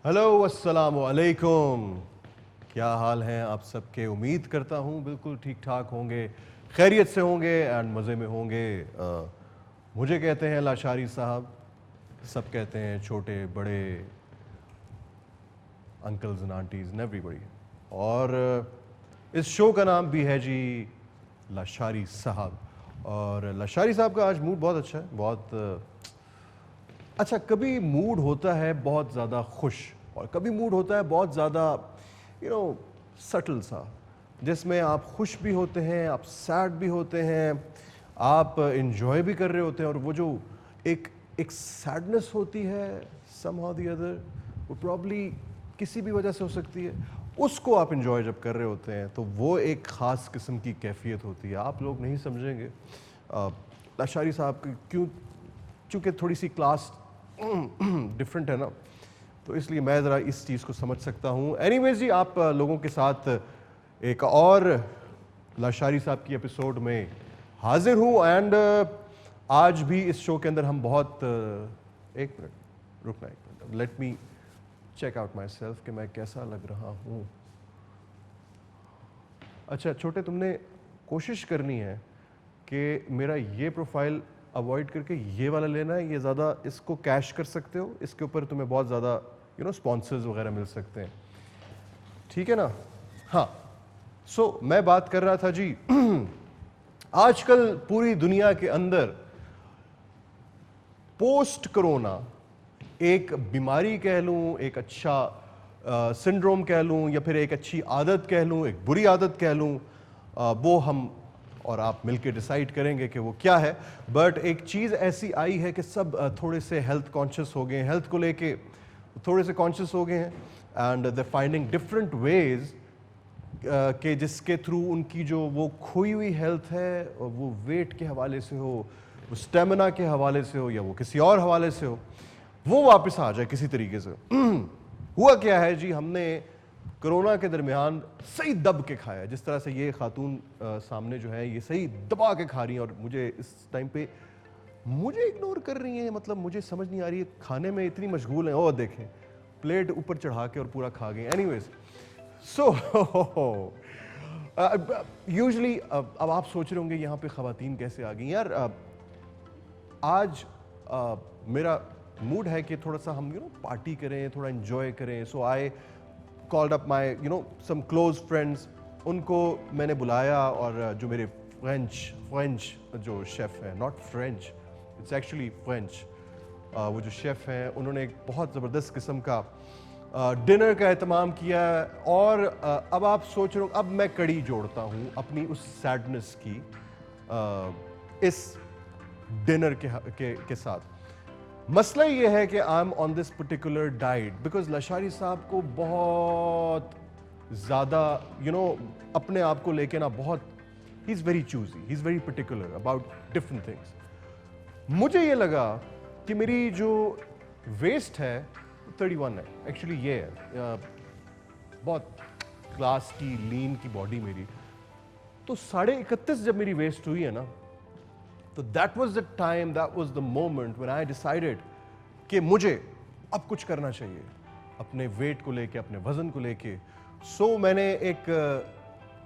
Hello अस्सलाम वालेकुम। क्या हाल हैं आप सबके? उम्मीद करता हूँ बिल्कुल ठीक ठाक होंगे, खैरियत से होंगे एंड मज़े में होंगे। मुझे कहते हैं लाशारी साहब, सब कहते हैं छोटे बड़े, uncles and aunties and everybody. और इस शो का नाम भी है जी लाशारी साहब। और लाशारी साहब का आज मूड बहुत अच्छा है, बहुत अच्छा। कभी मूड होता है बहुत ज़्यादा खुश और कभी मूड होता है बहुत ज़्यादा सटल सा, जिसमें आप खुश भी होते हैं, आप सैड भी होते हैं, आप इंजॉय भी कर रहे होते हैं। और वो जो एक एक सैडनेस होती है समहाउ द अदर, वो प्रॉब्ली किसी भी वजह से हो सकती है, उसको आप इंजॉय जब कर रहे होते हैं तो वो एक ख़ास किस्म की कैफियत होती है। आप लोग नहीं समझेंगे लाशारी साहब की, क्यों? चूँकि थोड़ी सी क्लास डिफरेंट है ना, तो इसलिए मैं ज़रा इस चीज़ को समझ सकता हूँ। एनीवेज जी, आप लोगों के साथ एक और लाशारी साहब की एपिसोड में हाजिर हूँ। एंड आज भी इस शो के अंदर हम बहुत एक मिनट रुकना, एक minute, let me check out my self कि मैं कैसा लग रहा हूँ। अच्छा छोटे, तुमने कोशिश करनी है कि मेरा ये प्रोफाइल अवॉइड करके ये वाला लेना है, ये ज़्यादा इसको कैश कर सकते हो, इसके ऊपर तुम्हें बहुत ज़्यादा स्पॉन्सर्स वगैरह मिल सकते हैं, ठीक है ना? हाँ, सो मैं बात कर रहा था जी आजकल पूरी दुनिया के अंदर पोस्ट कोरोना एक बीमारी कह लूँ, एक अच्छा सिंड्रोम कह लूँ, या फिर एक अच्छी आदत कह लूँ, एक बुरी आदत कह लूँ, वो हम और आप मिलके डिसाइड करेंगे कि वो क्या है। बट एक चीज़ ऐसी आई है कि सब थोड़े से हेल्थ कॉन्शियस हो गए हैं, हेल्थ को लेके थोड़े से कॉन्शियस हो गए हैं, and they finding different ways कि जिसके थ्रू उनकी जो वो खोई हुई हेल्थ है, वो वेट के हवाले से हो, वो स्टेमिना के हवाले से हो, या वो किसी और हवाले से हो, वो वापस आ जाए किसी तरीके से। हुआ क्या है जी, हमने कोरोना के दरमियान सही दब के खाया, जिस तरह से ये खातून सामने जो है ये सही दबा के खा रही हैं, और मुझे इस टाइम पे मुझे इग्नोर कर रही हैं। मतलब मुझे समझ नहीं आ रही है, खाने में इतनी मशगूल हैं। और देखें, प्लेट ऊपर चढ़ा के और पूरा खा गए। एनीवेज, सो यूजली अब आप सोच रहे होंगे यहाँ पे ख़वातीन कैसे आ गई यार। आज मेरा मूड है कि थोड़ा सा हम पार्टी करें, थोड़ा एंजॉय करें। So I called up my some close friends, उनको मैंने बुलाया। और जो मेरे फ्रेंच जो शेफ़ हैं, not French, it's actually French, वो जो शेफ़ हैं उन्होंने एक बहुत ज़बरदस्त किस्म का डिनर का एहतमाम किया। और अब आप सोच रहे हो, अब मैं कड़ी जोड़ता हूँ अपनी उस सैडनेस की इस डिनर के साथ। मसला ये है कि I am on this particular diet because Lashari साहब को बहुत ज़्यादा अपने आप को लेके ना बहुत, he is very choosy, he is very particular about different things. मुझे ये लगा कि मेरी जो वेस्ट है 31 है, एक्चुअली ये है बहुत क्लास की लीन की बॉडी मेरी। तो 31.5 जब मेरी वेस्ट हुई है ना, तो that was the time, that was the moment when I decided कि मुझे अब कुछ करना चाहिए अपने वेट को लेके, अपने वजन को लेके। सो मैंने एक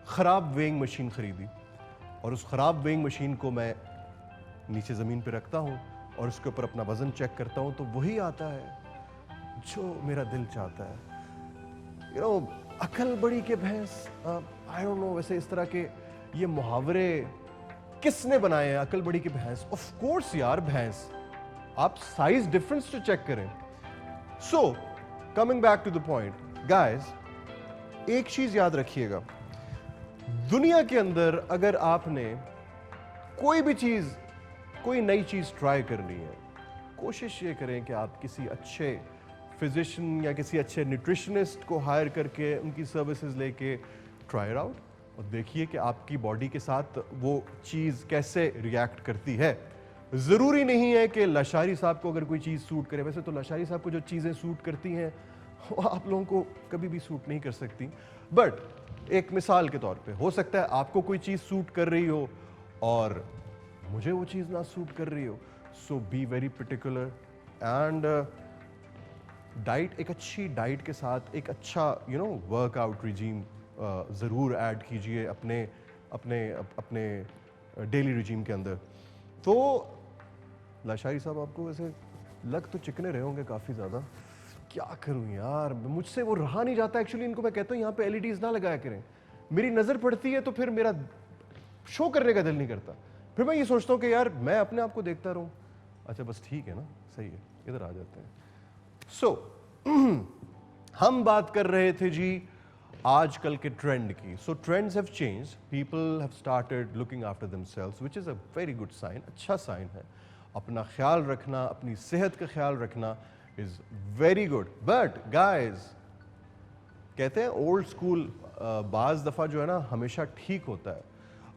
ख़राब वेइंग मशीन ख़रीदी, और उस ख़राब वेइंग मशीन को मैं नीचे ज़मीन पे रखता हूँ और उसके ऊपर अपना वज़न चेक करता हूँ, तो वही आता है जो मेरा दिल चाहता है। अकल बड़ी के भैंस, आई डोंट नो, वैसे इस तरह के ये मुहावरे किसने बनाए हैं? अकल बड़ी की भैंस, ऑफ कोर्स यार भैंस, आप साइज डिफरेंस तो चेक करें। So coming back to the point guys, एक चीज याद रखिएगा, दुनिया के अंदर अगर आपने कोई भी चीज, कोई नई चीज ट्राई करनी है, कोशिश ये करें कि आप किसी अच्छे फिजिशियन या किसी अच्छे न्यूट्रिशनिस्ट को हायर करके उनकी सर्विसेज लेके ट्राई आउट, और देखिए कि आपकी बॉडी के साथ वो चीज़ कैसे रिएक्ट करती है। ज़रूरी नहीं है कि लाशारी साहब को अगर कोई चीज़ सूट करे, वैसे तो लाशारी साहब को जो चीज़ें सूट करती हैं वो आप लोगों को कभी भी सूट नहीं कर सकती। बट एक मिसाल के तौर पे हो सकता है आपको कोई चीज़ सूट कर रही हो और मुझे वो चीज़ ना सूट कर रही हो। So be very particular and diet, एक अच्छी डाइट के साथ एक अच्छा वर्कआउट रिजीम ज़रूर ऐड कीजिए अपने अपने अपने डेली रिजीम के अंदर। तो लाशारी साहब, आपको वैसे लग तो चिकने रहे होंगे काफ़ी ज़्यादा। क्या करूं यार, मुझसे वो रहा नहीं जाता एक्चुअली। इनको मैं कहता हूँ यहाँ पे एलईडीज ना लगाया करें, मेरी नज़र पड़ती है तो फिर मेरा शो करने का दिल नहीं करता। फिर मैं ये सोचता हूँ कि यार मैं अपने आप को देखता रहूँ। अच्छा बस ठीक है ना, सही है, इधर आ जाते हैं। सो हम बात कर रहे थे जी आजकल के ट्रेंड की। So trends have change, people have started looking after themselves, which is a very good sign, अच्छा साइन है। अपना ख्याल रखना, अपनी सेहत का ख्याल रखना is very good. But guys, कहते हैं ओल्ड स्कूल बाज दफ़ा जो है ना हमेशा ठीक होता है।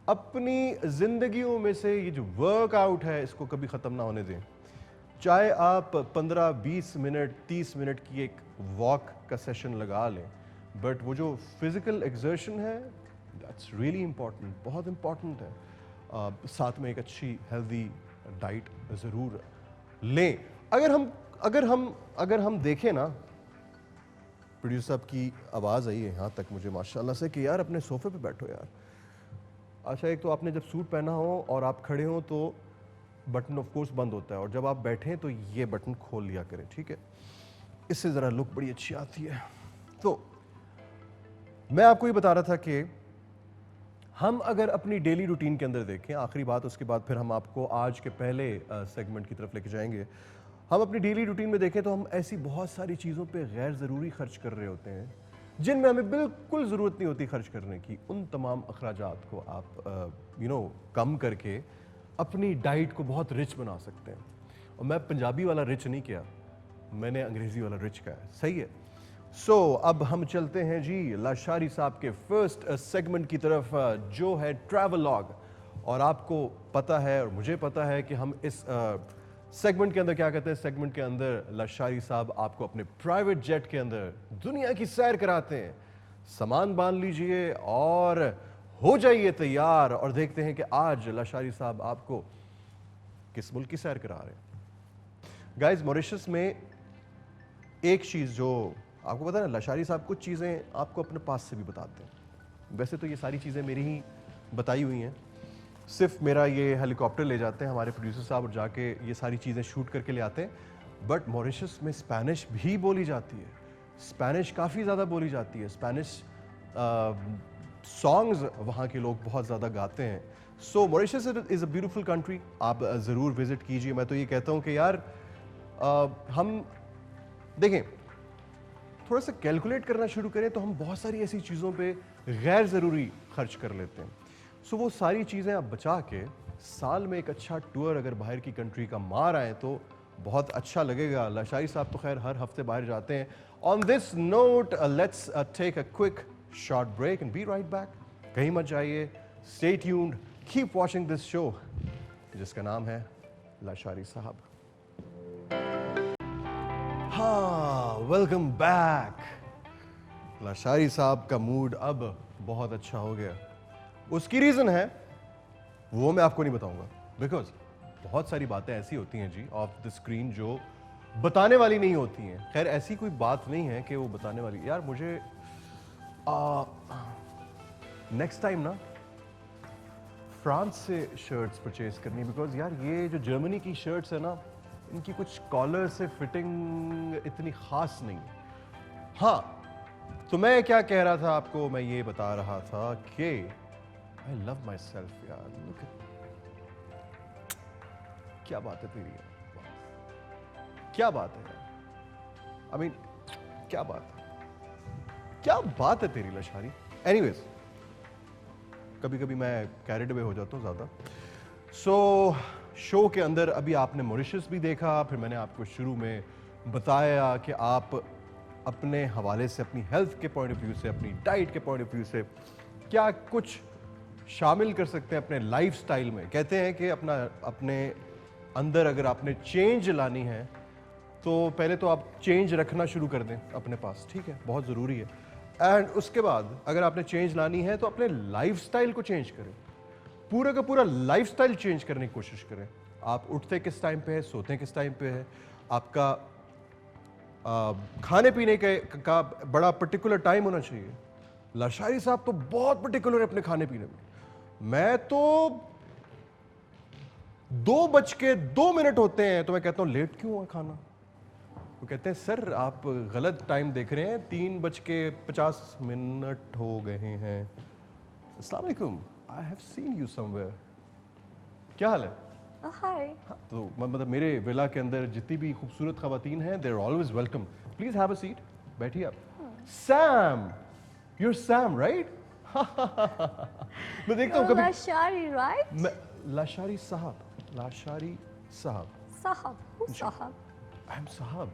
अपनी जिंदगियों में से ये जो वर्कआउट है इसको कभी ख़त्म ना होने दें। चाहे आप 15-20 मिनट 30 मिनट की एक वॉक का सेशन लगा लें, बट वो जो फिजिकल एक्सर्शन है दैट्स रियली इम्पॉर्टेंट, बहुत इम्पॉर्टेंट है। साथ में एक अच्छी हेल्दी डाइट ज़रूर लें। अगर हम देखें ना, प्रोड्यूसर साहब की आवाज़ आई है यहाँ तक मुझे माशाल्लाह से कि यार अपने सोफे पे बैठो यार। अच्छा, एक तो आपने जब सूट पहना हो और आप खड़े हो तो बटन ऑफ कोर्स बंद होता है, और जब आप बैठें तो ये बटन खोल लिया करें, ठीक है? इससे ज़रा लुक बड़ी अच्छी आती है। तो मैं आपको ये बता रहा था कि हम अगर अपनी डेली रूटीन के अंदर देखें, आखिरी बात, उसके बाद फिर हम आपको आज के पहले सेगमेंट की तरफ लेके जाएंगे। हम अपनी डेली रूटीन में देखें तो हम ऐसी बहुत सारी चीज़ों पे गैर ज़रूरी खर्च कर रहे होते हैं जिनमें हमें बिल्कुल ज़रूरत नहीं होती खर्च करने की। उन तमाम अखराजात को आप कम करके अपनी डाइट को बहुत रिच बना सकते हैं। और मैं पंजाबी वाला रिच नहीं किया, मैंने अंग्रेज़ी वाला रिच कहा है, सही है? सो अब हम चलते हैं जी लाशारी साहब के फर्स्ट सेगमेंट की तरफ, जो है ट्रैवलॉग। और आपको पता है और मुझे पता है कि हम इस सेगमेंट के अंदर क्या कहते हैं। सेगमेंट के अंदर लाशारी साहब आपको अपने प्राइवेट जेट के अंदर दुनिया की सैर कराते हैं। सामान बांध लीजिए और हो जाइए तैयार, और देखते हैं कि आज लाशारी साहब आपको किस मुल्क की सैर करा रहे हैं। गाइस, मॉरिशस में एक चीज़ जो आपको पता है ना, लाशारी साहब कुछ चीज़ें आपको अपने पास से भी बताते हैं। वैसे तो ये सारी चीज़ें मेरी ही बताई हुई हैं, सिर्फ मेरा ये हेलीकॉप्टर ले जाते हैं हमारे प्रोड्यूसर साहब और जाके ये सारी चीज़ें शूट करके ले आते हैं। बट मॉरिशस में स्पेनिश भी बोली जाती है, स्पेनिश काफ़ी ज़्यादा बोली जाती है। स्पेनिश सॉन्ग्स वहाँ के लोग बहुत ज़्यादा गाते हैं। So Mauritius is a beautiful country, आप ज़रूर विज़िट कीजिए। मैं तो ये कहता हूँ कि यार हम देखें, थोड़ा सा कैलकुलेट करना शुरू करें तो हम बहुत सारी ऐसी चीज़ों पे गैर ज़रूरी खर्च कर लेते हैं। सो वो सारी चीज़ें आप बचा के साल में एक अच्छा टूर अगर बाहर की कंट्री का मार आए तो बहुत अच्छा लगेगा। लाशारी साहब तो खैर हर हफ्ते बाहर जाते हैं। On this note let's take a quick short break and be right back. कहीं मत जाइए, stay tuned, keep watching this show जिसका नाम है लाशारी साहब। हाँ, वेलकम बैक। लाशारी साहब का मूड अब बहुत अच्छा हो गया। उसकी रीज़न है वो मैं आपको नहीं बताऊंगा, बिकॉज बहुत सारी बातें ऐसी होती हैं जी ऑफ द स्क्रीन जो बताने वाली नहीं होती हैं। खैर ऐसी कोई बात नहीं है कि वो बताने वाली। यार मुझे नेक्स्ट टाइम ना फ्रांस से शर्ट्स परचेज करनी, बिकॉज यार ये जो जर्मनी की शर्ट्स है ना, इनकी कुछ कॉलर से फिटिंग इतनी खास नहीं है। हाँ, तो मैं क्या कह रहा था आपको, मैं ये बता रहा था कि आई लव माई सेल्फ यार। लुक, क्या बात है तेरी यार, क्या बात है यार। आई मीन क्या बात है, क्या बात है तेरी लाशारी। एनीवेज, कभी कभी मैं कैरिड अवे हो जाता हूँ ज़्यादा। सो शो के अंदर अभी आपने मॉरिशस भी देखा, फिर मैंने आपको शुरू में बताया कि आप अपने हवाले से, अपनी हेल्थ के पॉइंट ऑफ व्यू से, अपनी डाइट के पॉइंट ऑफ व्यू से क्या कुछ शामिल कर सकते हैं अपने लाइफस्टाइल में। कहते हैं कि अपने अंदर अगर आपने चेंज लानी है तो पहले तो आप चेंज रखना शुरू कर दें अपने पास, ठीक है, बहुत ज़रूरी है। एंड उसके बाद अगर आपने चेंज लानी है तो अपने लाइफस्टाइल को चेंज करें, पूरा का पूरा लाइफस्टाइल चेंज करने की कोशिश करें। आप उठते किस टाइम पे है, सोते किस टाइम पे है, आपका खाने पीने का बड़ा पर्टिकुलर टाइम होना चाहिए। लाशारी साहब तो बहुत पर्टिकुलर है अपने खाने पीने में। मैं तो 2:02 होते हैं तो मैं कहता हूँ लेट क्यों है खाना? वो कहते हैं सर आप गलत टाइम देख रहे हैं, 3:50 हो गए हैं। अस्सलाम वालेकुम, I have seen you somewhere. क्या हाल है? हाय। हाँ, तो मतलब मेरे विला के अंदर जितनी भी खूबसूरत खवातीन हैं, they are always welcome. Please have a seat, बैठिए आप। Sam, you are Sam right? मैं देखता हूँ कभी लाशारी राइट? लाशारी साहब, लाशारी साहब, साहब, who's साहब? आई एम साहब,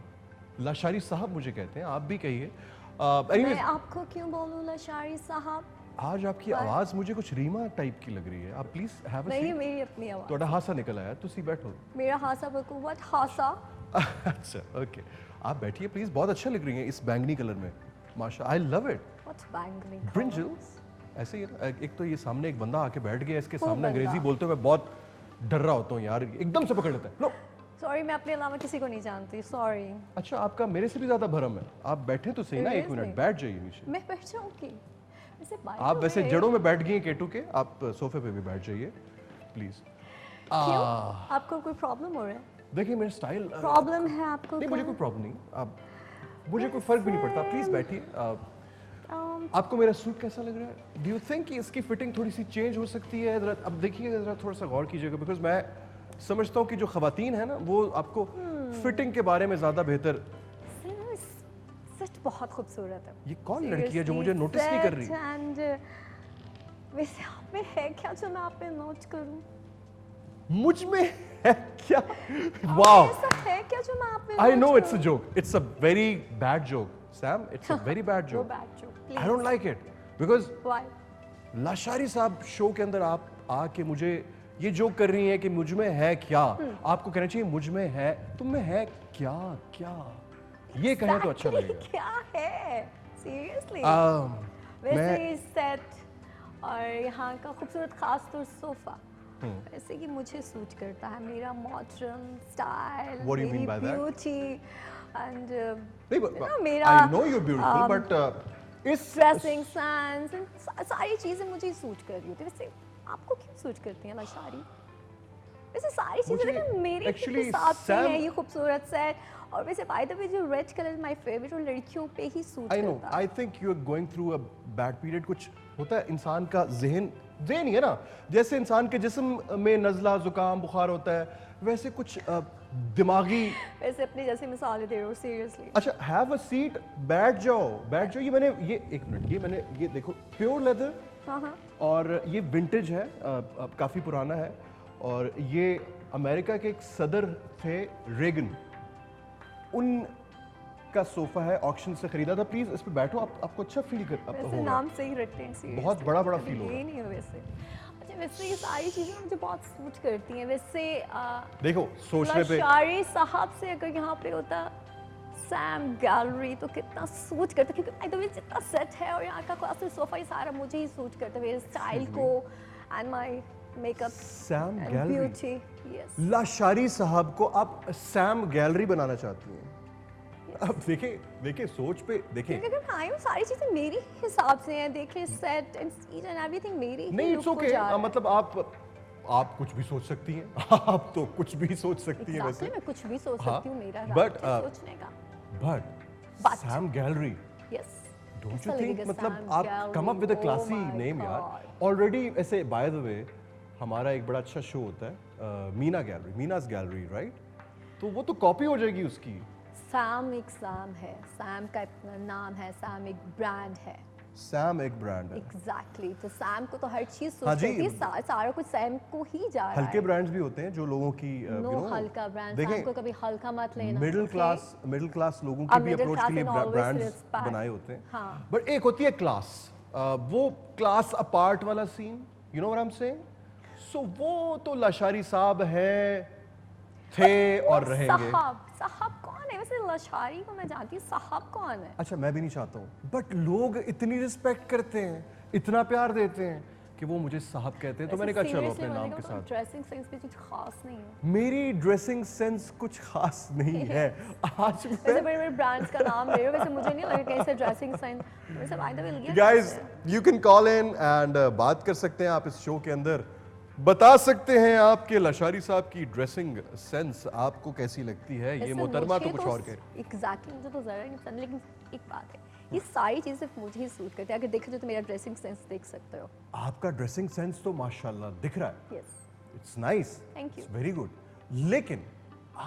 लाशारी साहब मुझे कहते हैं, आप भी कहिए। मैं एनीवेज, आपको क्यों बोलूं लाशारी साहब? आज आपकी आवाज मुझे कुछ रीमा टाइप की लग रही है। आप प्लीज हैव अ नहीं, सीट। मेरी अपनी आवाज। ਤੁਹਾਡਾ ਹਾਸਾ निकल आया, तुसी बैठो। मेरा हासा बिल्कुल what हासा? अच्छा ओके, आप बैठिए प्लीज, बहुत अच्छा लग रही हैं इस बैंगनी कलर में, माशा, आई लव इट। What's बैंगनी? ब्रिंजल्स ऐसे ही है ना। एक तो ये सामने एक बंदा आके बैठ गया, इसके वो सामने बंदा। अंग्रेजी बोलते हुए मैं बहुत डर रहा होता हूँ यार, एकदम से पकड़ लेता है। लो, सॉरी, मैं अपने अलावा किसी को नहीं जानती, सॉरी। अच्छा आपका मेरे से भी ज्यादा भरम है। आप बैठे तो सही ना, एक Seriously? मिनट बैठ जाइए नीचे। मैं बैठ जाऊंगी। वैसे by आप the वैसे way, जड़ों में बैठ गई हैं केटू के, आप सोफे पे भी बैठ जाइए प्लीज। क्यों? आपको कोई प्रॉब्लम हो रहा है? देखिए मेरा स्टाइल प्रॉब्लम है आपको? नहीं, मुझे क्या? कोई प्रॉब्लम नहीं, आप मुझे कोई फर्क भी नहीं पड़ता, प्लीज बैठिए। Um, आपको मेरा सूट कैसा लग रहा है? डू यू थिंक कि इसकी फिटिंग थोड़ी सी चेंज हो सकती है? जरा अब देखिएगा, जरा थोड़ा सा गौर कीजिएगा, बिकॉज मैं समझता हूँ कि जो खवातीन है ना वो आपको फिटिंग के बारे में ज्यादा बेहतर। सच बहुत खूबसूरत है। ये कौन लड़की है जो मुझे नोटिस नहीं कर रही? एंड वैसे आप में है क्या जो मैं आप पे नोट करूं? मुझ में है क्या? वाओ, ऐसा है क्या जो मैं आप पे आई note नो इट्स अ करूं? Joke, it's a very bad joke Sam, it's a very bad No joke. bad joke, I please. Don't like it because Why? Lashari साहब शो के अंदर आप आके मुझे ये जोक कर रही हैं कि मुझ में है क्या। आपको कहना चाहिए मुझ में है, तुम में है क्या? क्या ये कहें तो अच्छा Exactly लगेगा। क्या है? Seriously? मैं वैसे सेट और यहाँ का खूबसूरत खास तौर सोफा वैसे कि मुझे सूट करता है, मेरा modern style, What do you मेरी mean by that? Beauty and नहीं, मेरा I know you beautiful but इस ड्रेसिंग सेंस सारी चीजें मुझे सूट कर रही होती है। वैसे आपको क्यों सूट करती हैं लाशारी? वैसे सारी चीजें मुझे देखो मेरे actually हिसाब से Sam- है ये खूबसूरत सेट। और वैसे बाय द वे जो रेड कलर माय फेवरेट, और लड़कियों पे ही सूट आई नो, करता है। I think you are going through a bad period. कुछ होता है इंसान का जहन ही है ना, जैसे इंसान के जिस्म में नज़ला जुकाम बुखार होता है, वैसे कुछ दिमागी। वैसे अपने जैसे मिसालें दे रहे हो सीरियसली। अच्छा हैव अ सीट, बैठ जाओ बैठ जाओ। ये मैंने ये एक मिनट, ये मैंने ये देखो प्योर लेदर हाँ हाँ। और ये विंटेज है, काफ़ी पुराना है। और ये अमेरिका के एक सदर थे रेगन, उनका सोफा है, ऑक्शन से खरीदा था। प्लीज इस पे बैठो, आपको अच्छा फील वैसे होगा। नाम से ही रखते हैं seriously। बहुत बड़ा कभी feel होगा। ये नहीं है वैसे। अच्छा वैसे ये सारी चीजें मुझे बहुत सूट करती हैं। वैसे देखो सोचने पे लाशारी साहब से अगर यहाँ पे होता सैम गैलरी तो कितना सूट करता, क्योंकि आई द वे जितना सेट है और यहाँ का क्लासिक सोफा, ये सारा मुझे ही सूट करता है, मेरे स्टाइल को and my makeup Sam and gallery, beauty. Yes, Lashari साहब को आप सैम गैलरी बनाना चाहती हैं? अब देखिए सोच पे देखिए। क्योंकि अगर आई हूँ सारी चीजें मेरी सीट से हैं, देखिए set and stage and everything मेरी ही नहीं look इट्स को ओके, जा रहा है। मतलब आप कुछ भी सोच सकती हैं। आप तो कुछ भी सोच सकती हैं Exactly, वैसे। मैं कुछ भी सोच हाँ, सकती हूँ, मेरा but, राइट है सोचने का। But But- Sam gallery, yes, don't you think, मतलब आप come up with a classy name यार। ऑलरेडी ऐसे बाय द वे हमारा एक बड़ा अच्छा शो होता है Meena gallery, Meena's gallery right, तो वो तो कॉपी हो जाएगी उसकी। सैम एक सैम है, सैम का अपना नाम है, सैम एक ब्रांड है। सैम एक ब्रांड है। एग्जैक्टली तो सैम को तो हर चीज हाँ सोच जी। होती है, सारा कुछ सैम को ही जा रहा हल्के है। ब्रांड्स भी होते हैं जो लोगों की नो हल्का ब्रांड, देखें सैम को कभी हल्का मत लेना। Middle okay? क्लास लोगों की भी middle अप्रोच class के लिए and always ब्रांड्स respect. बनाए होते हैं। हाँ। बट एक होती है क्लास, वो क्लास अपार्ट वाला scene, you know what I am saying. So वो तो लाशारी साहब हैं, थे और रहेंगे। साहब कौन है वैसे? लाशारी को मैं जानती हूँ, साहब कौन है? अच्छा मैं भी नहीं चाहता हूँ, बट लोग इतनी रिस्पेक्ट करते हैं, इतना प्यार देते हैं। कि वो मुझे साहब कहते हैं, तो मैंने कहा चलो अपने नाम के साथ। ड्रेसिंग सेंस भी कुछ खास नहीं है। मेरी ड्रेसिंग सेंस कुछ खास नहीं है। आज वैसे मैं बड़े बड़े ब्रांड्स का नाम ले रहे हो, वैसे मुझे नहीं लगा कहीं से ड्रेसिंग सेंस वैसे बाय द वे लिया guys you can call in and बात कर सकते हैं आप इस शो के अंदर, बता सकते हैं आपके लशारी साहब की ड्रेसिंग सेंस आपको कैसी लगती है। ये मोहतरमा तो कुछ और कह रही। एग्जैक्टली मुझे तो जरा नहीं पसंद, लेकिन एक बात है, ये सारी चीजें सिर्फ मुझे ही सूट करती है। अगर देखो तो मेरा ड्रेसिंग सेंस देख सकते हो। आपका ड्रेसिंग सेंस तो माशाल्लाह दिख रहा है, yes, it's nice, thank you. It's very good. लेकिन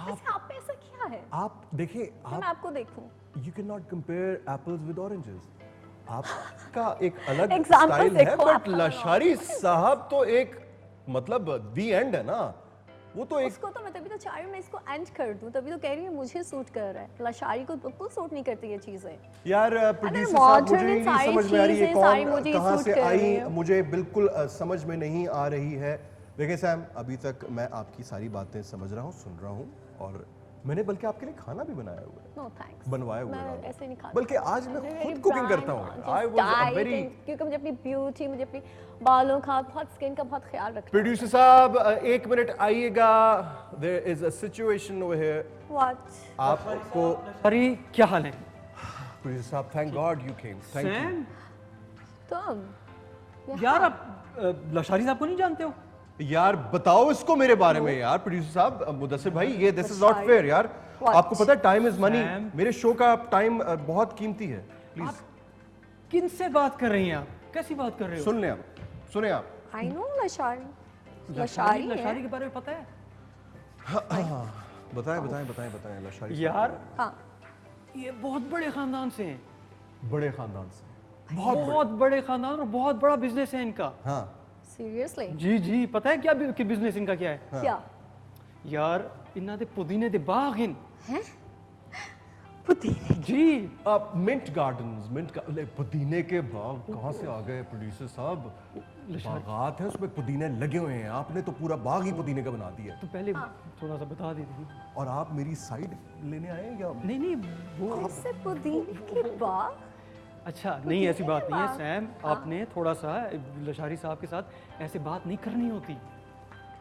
वैसे आप में ऐसा क्या है आप देखिए, कि मैं आपको देखूं? You can not compare apples with oranges. आपका एक अलग Examples स्टाइल है, देखो बट आपका। लशारी साहब तो एक मतलब दी एंड है ना, वो तो एक उसको तो मैं तभी तो चाह रही हूँ मैं इसको एंड कर दूं, तभी तो कह रही हूँ मुझे सूट कर रहा है। लशारी को बिल्कुल सूट नहीं करती ये चीजें। यार प्रोड्यूसर साहब मुझे modern नहीं सारी समझ में आ रही है चीज़ें सारी कौन मुझे कहाँ सूट से कर रही आई, है। मुझे बिल्कुल समझ में नहीं आ रही है। देखिए सैम, अभी तक मैं आपकी सारी बातें समझ रहा हूँ, सुन रहा हूँ, और मैंने बल्कि आपके लिए खाना भी बनाया हुआ है, नो थैंक्स, बनवाया हुआ मैं है। ऐसे नहीं खाती। बल्कि आज मैं Very खुद कुकिंग bland, करता हूँ। just I was a diet very and- क्योंकि मुझे अपनी ब्यूटी, मुझे अपनी बालों का, बहुत स्किन का बहुत ख्याल रखना है। प्रोड्यूसर साहब एक मिनट आइएगा, there is a situation over here. What? आपको अरे क्या हाल है प्रोड्यूसर साहब, thank God you came, thank you. Sam? तुम यार आप लशारी साहब को नहीं जानते हो? यार बताओ इसको मेरे बारे में यार प्रोड्यूसर साहब, मुदस्सिर भाई, ये दिस इज नॉट फेयर यार। What? आपको पता है टाइम इज मनी, Sam? मेरे शो का टाइम बहुत कीमती है, प्लीज किन से बात कर रही हैं आप? कैसी बात कर रहे हो? सुन लें आप, सुने आप। I know Lashari. लशारी है। लशारी के बारे में पता है? बताएं बताएं बताएं बताएं लशारी साहब। यार हाँ, ये बहुत बड़े खानदान से हैं, बड़े खानदान से, बहुत बड़े खानदान और बहुत बड़ा बिजनेस है इनका। हाँ seriously? जी जी, पता है क्या बिजनेस इनका क्या है? क्या? यार इन्ना दे पुदीने दे बाग इन। हैं? पुदीने? जी मिंट गार्डन्स, पुदीने के बाग कहाँ से आ गए प्रोड्यूसर साहब? बागात है, उसमें पुदीने लगे हुए हैं, आपने तो पूरा बाग ही पुदीने का बना दिया है। तो पहले थोड़ा सा बता देती। और आप मेरी साइड लेने आए हैं या? नहीं नहीं वो ऐसे पुदीने के बाग? अच्छा नहीं, ऐसी बात नहीं है बाग। सैम, आपने थोड़ा सा लशारी साहब के साथ ऐसे बात नहीं करनी होती।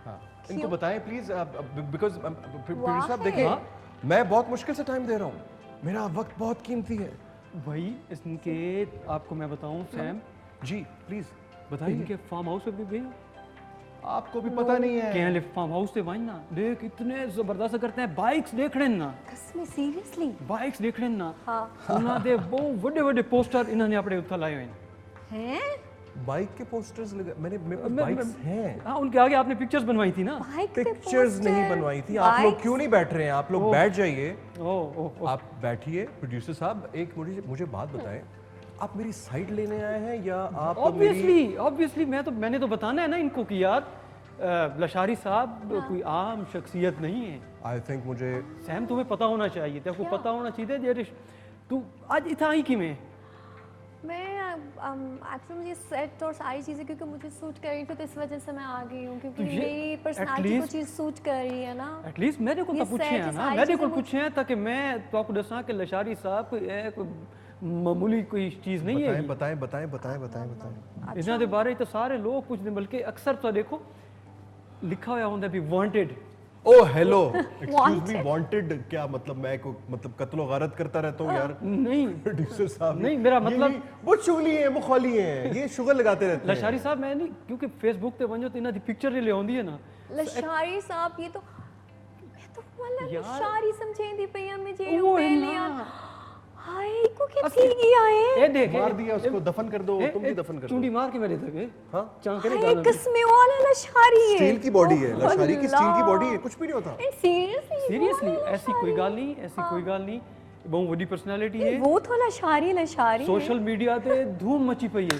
हाँ, इनको बताएं प्लीज, बिकॉज प्रोड्यूसर साहब Why? देखिए, हाँ? मैं बहुत मुश्किल से टाइम दे रहा हूँ, मेरा वक्त बहुत कीमती है। भाई इनके आपको मैं बताऊं सैम, जी प्लीज इनके बताइए। फार्म हाउस पे भी गए? आपको भी पता नहीं है? कहले फार्म हाउस से वाइन ना देख, इतने जबरदस्त करते हैं। बाइक्स देख रहे ना, कसम सीरियसली? बाइक्स देख रहे ना, हाँ। उन्होंने दे बहुत बड़े बड़े पोस्टर इन्होंने अपने उत्थे लाए हुए हैं। हैं? बाइक के पोस्टर्स लगे, मैंने मेरे पास मैं- बाइक्स हैं। हाँ, उनके आगे आपने पिक्चर्स बनवाई थी ना? बाइक पे पिक्चर्स नहीं poster, बनवाई थी। आप लोग bikes? क्यों नहीं बैठ रहे हैं? आप लोग ओह। बैठ जाइए, ओ ओ ओ आप बैठिए। प्रोड्यूसर साहब एक मुझे बात बताएं, आप मेरी साइड लेने आए हैं या आप मेरी? ऑब्वियसली मैंने तो बताना है ना इनको कि यार लशारी साहब कोई आम शख्सियत नहीं है। आई थिंक मुझे सैम तुम्हें पता होना चाहिए, तेरे को क्या? पता होना चाहिए ये तू आज इतना आई कि मैं मैं एक्चुअली मुझे सेट और सारी चीज़ें क्योंकि मुझे सूट कर रही थी, तो इस वजह से मैं आ गई हूँ, क्योंकि तो ये मेरी at पर्सनालिटी को least- चीज़ सूट कर रही है ना। एटलीस्ट मेरे को ये तो पूछे set हैं ना, सारी मेरे को चीज़ें पूछे हैं ताकि मैं तो आपको दसा कि लशारी साहब कोई मामूली कोई चीज़ नहीं है। बताएं बताएं बताएं बताएं बताएं बताएं। इन्हों के बारे तो सारे लोग पूछते, बल्कि अक्सर तो देखो लिखा हुआ होता है भी wanted. Oh hello, excuse me, Wanted? Wanted क्या मतलब? मैं को मतलब कत्लो गारत करता रहता हूँ यार नहीं प्रोड्यूसर साहब। नहीं, मेरा ये मतलब- भी- वो चुगली है, मुखौली है, ये शुगर लगाते रहते हैं। लशारी साहब मैं नहीं, क्योंकि फेसबुक पे वंजो तो इन्हों की पिक्चर ले आउंदी है ना। लशारी साहब ये तो मैं तो वाला यार। लशारी समझेंदी पई है मुझे वो है पहले ना। यार। हाय को क्या थी गया है? ए देख मार दिया उसको, दफन कर दो, तुम भी दफन कर दो। चुंडी मार के मेरे तक हाँ? चांद करे हाय गाना। किस्में वाला लशारी है। स्टील की बॉडी है, लशारी की स्टील की अल्लाह। बॉडी है, कुछ भी नहीं होता। एंड सीरियसली सीरियसली ऐसी कोई गाल नहीं, ऐसी कोई गाल नहीं। बहुत बड़ी पर्सनालिटी है, वो तो लशारी लशारी है। सोशल मीडिया पे धूम मची पई है।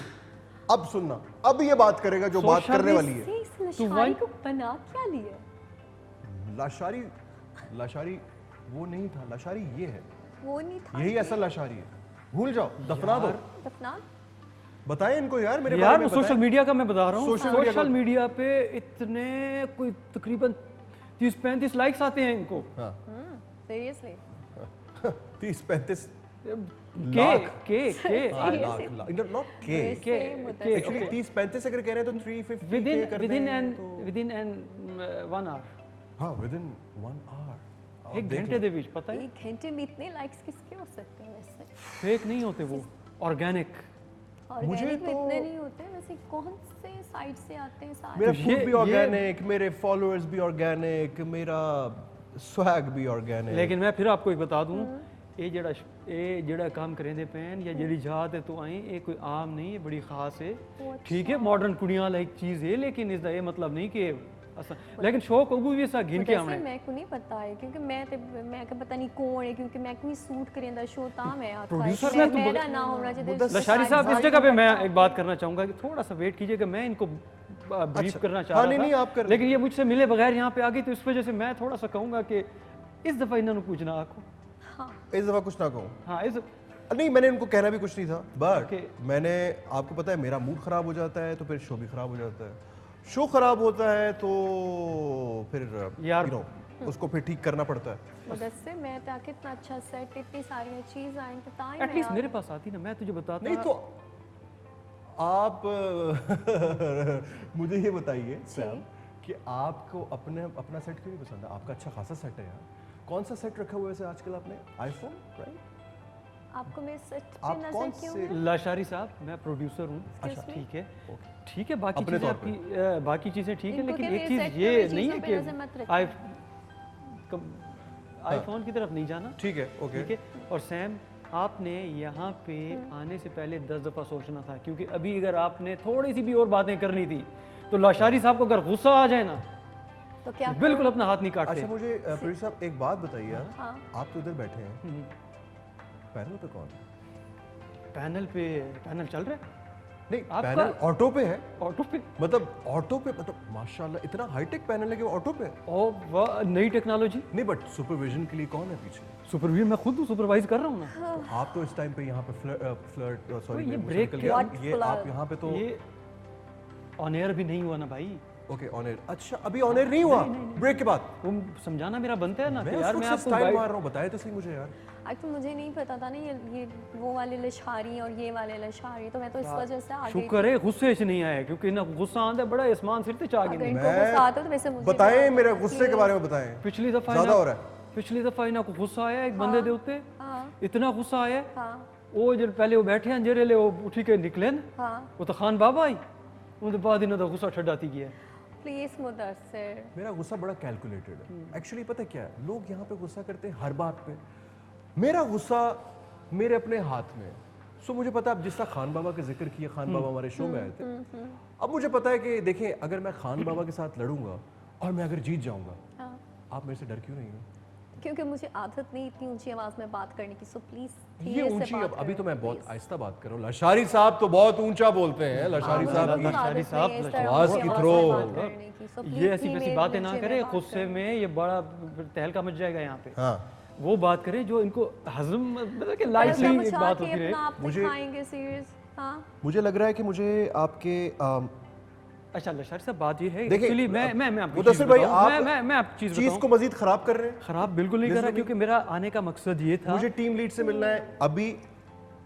अब सुनना, अब ये बात करेगा जो बात Social करने में वाली है। से इस तू लशारी वाइन- को बना क्या लिया? लाशारी, लाशारी वो नहीं था, लाशारी ये है, वो नहीं था। यही असल लाशारी है। भूल जाओ, दफना दो। दफना? बताएं इनको यार मेरे बारे यार में वो सोशल बताएं। मीडिया का मैं बता रहा हूँ, Social media सोशल का- मीडिया पे इतने कोई तकरीबन 30-35 लाइक्स आते हैं इनको। हाँ सीरियसली? 30-35 लाख। के हाँ, लाख नॉट के के एक्चुअली 30-35 अगर कह रहे हैं तो 350 विदिन के करने विदिन हैं एंड तो विदिन एंड 1 आवर हाँ विदिन 1 आवर एक घंटे ਦੇ ਵਿੱਚ पता है 1 घंटे में इतने लाइक्स किसके हो सकते हैं वैसे? फेक नहीं होते वो ऑर्गेनिक मुझे ऑर्गेनिक में तो- इतने नहीं होते वैसे। कौन से साइड से आते हैं सारे? मेरा तो फूड भी ये- ऑर्गेनिक, मेरे फॉलोअर्स भी ऑर्गेनिक, मेरा स्वैग भी ऑर्गेनिक। लेकिन मैं फिर आपको एक बता दूं ये जेड़ा काम करेंदे पैन या जेड़ी जात है तो आई ये कोई आम नहीं है, बड़ी खास है। अच्छा। ठीक है मॉडर्न कुड़ियां लाइक चीज है, लेकिन इसका ये मतलब नहीं कि लेकिन शौक होगू भी ऐसा घिन के वैसे आमने मैं को नहीं पता है क्योंकि मैं के पता नहीं कौन है क्योंकि मैं कोई सूट करेंदा शो ता मैं आता Producer ने तो मेरा ना होना चाहिए। लशारी साहब इस जगह पे मैं एक बात करना चाहूंगा कि थोड़ा सा वेट कीजिएगा, मैं इनको ब्रीफ करना चाह हाँ, रहा नहीं, था आप कर- लेकिन ये मुझसे मिले बगैर यहाँ पे आ गई तो इस वजह से मैं थोड़ा सा कहूंगा कि इस दफा इन्होंने पूछना आखो। हाँ इस दफा कुछ ना कहूँ। हाँ इस नहीं, मैंने उनको कहना भी कुछ नहीं था, बट Okay. मैंने आपको पता है मेरा मूड खराब हो जाता है तो फिर शो भी खराब हो जाता है। शो खराब होता है तो फिर यार- you know, उसको फिर ठीक करना पड़ता है। मुदस्सिर मैं ताकि इतना अच्छा सेट इतनी सारी चीज आई तो ताई एटलीस्ट मेरे पास आती ना, मैं तुझे बताता नहीं तो आप मुझे ये बताइए सैम कि आपको अपना सेट क्यों नहीं पसंद है? आपका अच्छा खासा सेट है यार। कौन सा सेट रखा हुआ है वैसे आजकल आपने? IPhone, right? आपको मेरे सेट पे आप नजर कौन क्यों से- है? लाशारी साहब मैं प्रोड्यूसर हूँ। Excuse me? ठीक है ओके। ठीक है बाकी अपने चीजें तौर पे। आपकी बाकी चीजें ठीक है इनको लेकिन क्या एक मेरे चीज सेट पे ये वाली नहीं चीजों है पे नजर मत कि रखिए। आईफोन की तरफ नहीं जाना। ठीक है, ओके। ठीक है और सैम आपने यहाँ पे आने से पहले 10 दफ़ा सोचना था क्योंकि अभी अगर आपने थोड़ी सी भी और बातें करनी थी तो लाशारी साहब को अगर गुस्सा आ जाए ना तो क्या बिल्कुल अपना हाथ नहीं काटते। अच्छा मुझे प्रोड्यूसर साहब एक बात बताइए यार। हाँ। आप तो इधर बैठे हैं, हम्म, पैनल पे कौन है? पैनल चल रहा है नहीं, आपका- पैनल ऑटो पे है। ऑटो पे मतलब ऑटो पे, मतलब माशाल्लाह इतना हाईटेक पैनल है कि वो ऑटो पे है। और वाह, नई टेक्नोलॉजी नहीं, बट सुपरविजन के लिए कौन है पीछे? सुपरवीर मैं खुद सुपरवाइज कर रहा हूँ ना। तो आप तो इस टाइम पे यहाँ पे फ्लर्ट सॉरी ये break गया। what ये आप यहाँ पे तो ये ऑन एयर भी नहीं हुआ ना भाई, ओके ऑन एयर। अच्छा अभी ऑन एयर नहीं हुआ ब्रेक के बाद? वो समझाना मेरा बनता है ना मैं कि यार मैं आपको स्टाइल guide- मार रहा हूँ, बताए तो सही मुझे यार। एक्चुअली मुझे नहीं पता था ना ये वो वाले लशारी और ये वाले लशारी तो मैं तो इस वजह से आ गई। शुक्र है गुस्से से नहीं आया क्योंकि ना गुस्सा आंदा बड़ा आसमान सिर ते चा अगर गया। इनको गुस्सा आता तो वैसे मुझे बताएं मेरे गुस्से के बारे में बताएं। पिछली दफा ज्यादा हो रहा है। पिछली दफा इन्हें को गुस्सा आया एक बंदे दे उत्ते हाँ इतना गुस्सा आया हाँ वो जो पहले वो बैठे हैं जेरे ले वो उठी के निकले न हाँ वो तो खान बाबा आई उनके बाद इन्हों दा गुस्सा छड़ाती गया। प्लीज मुदस्सिर। मेरा गुस्सा बड़ा कैलकुलेटेड है एक्चुअली। पता है क्या है, लोग यहाँ पे गुस्सा करते हैं हर बात पे। मेरा गुस्सा मेरे अपने हाथ में है। सो मुझे पता है, अब जिस तरह खान बाबा का जिक्र किया, खान बाबा हमारे शो में आए थे। अब मुझे पता है कि देखें अगर मैं खान बाबा के साथ लड़ूंगा और मैं अगर जीत जाऊंगा, हाँ आप मेरे से डर क्यों नहीं हो? क्योंकि मुझे आदत नहीं इतनी ऊंची आवाज में बात करने की, सो प्लीज ये ऊंची, अब अभी तो मैं बहुत आहिस्ता बात कर रहा हूँ। लशारी साहब तो बहुत ऊंचा बोलते हैं। लशारी साहब की लशारी साहब, आवाज की थ्रो। ये ऐसी वैसी बातें ना करे गुस्से में, ये बड़ा तहलका मच जाएगा यहाँ पे। हाँ वो बात करें जो इनको हजम मतलब कि लाइटली एक बात होती रहे। मुझे- खाएंगे सीरियस। हाँ मुझे लग रहा है कि मुझे आपके अच्छा लशारी साहब बात ये है देखिए, एक्चुअली मैं आपको मुदस्सिर चीज़ भाई, बताऊं, आप मैं आपको चीज़ चीज बताऊं को मजीद खराब कर रहे हैं। खराब बिल्कुल नहीं कर रहा क्योंकि मेरा आने का मकसद ये था। मुझे टीम लीड से मिलना है अभी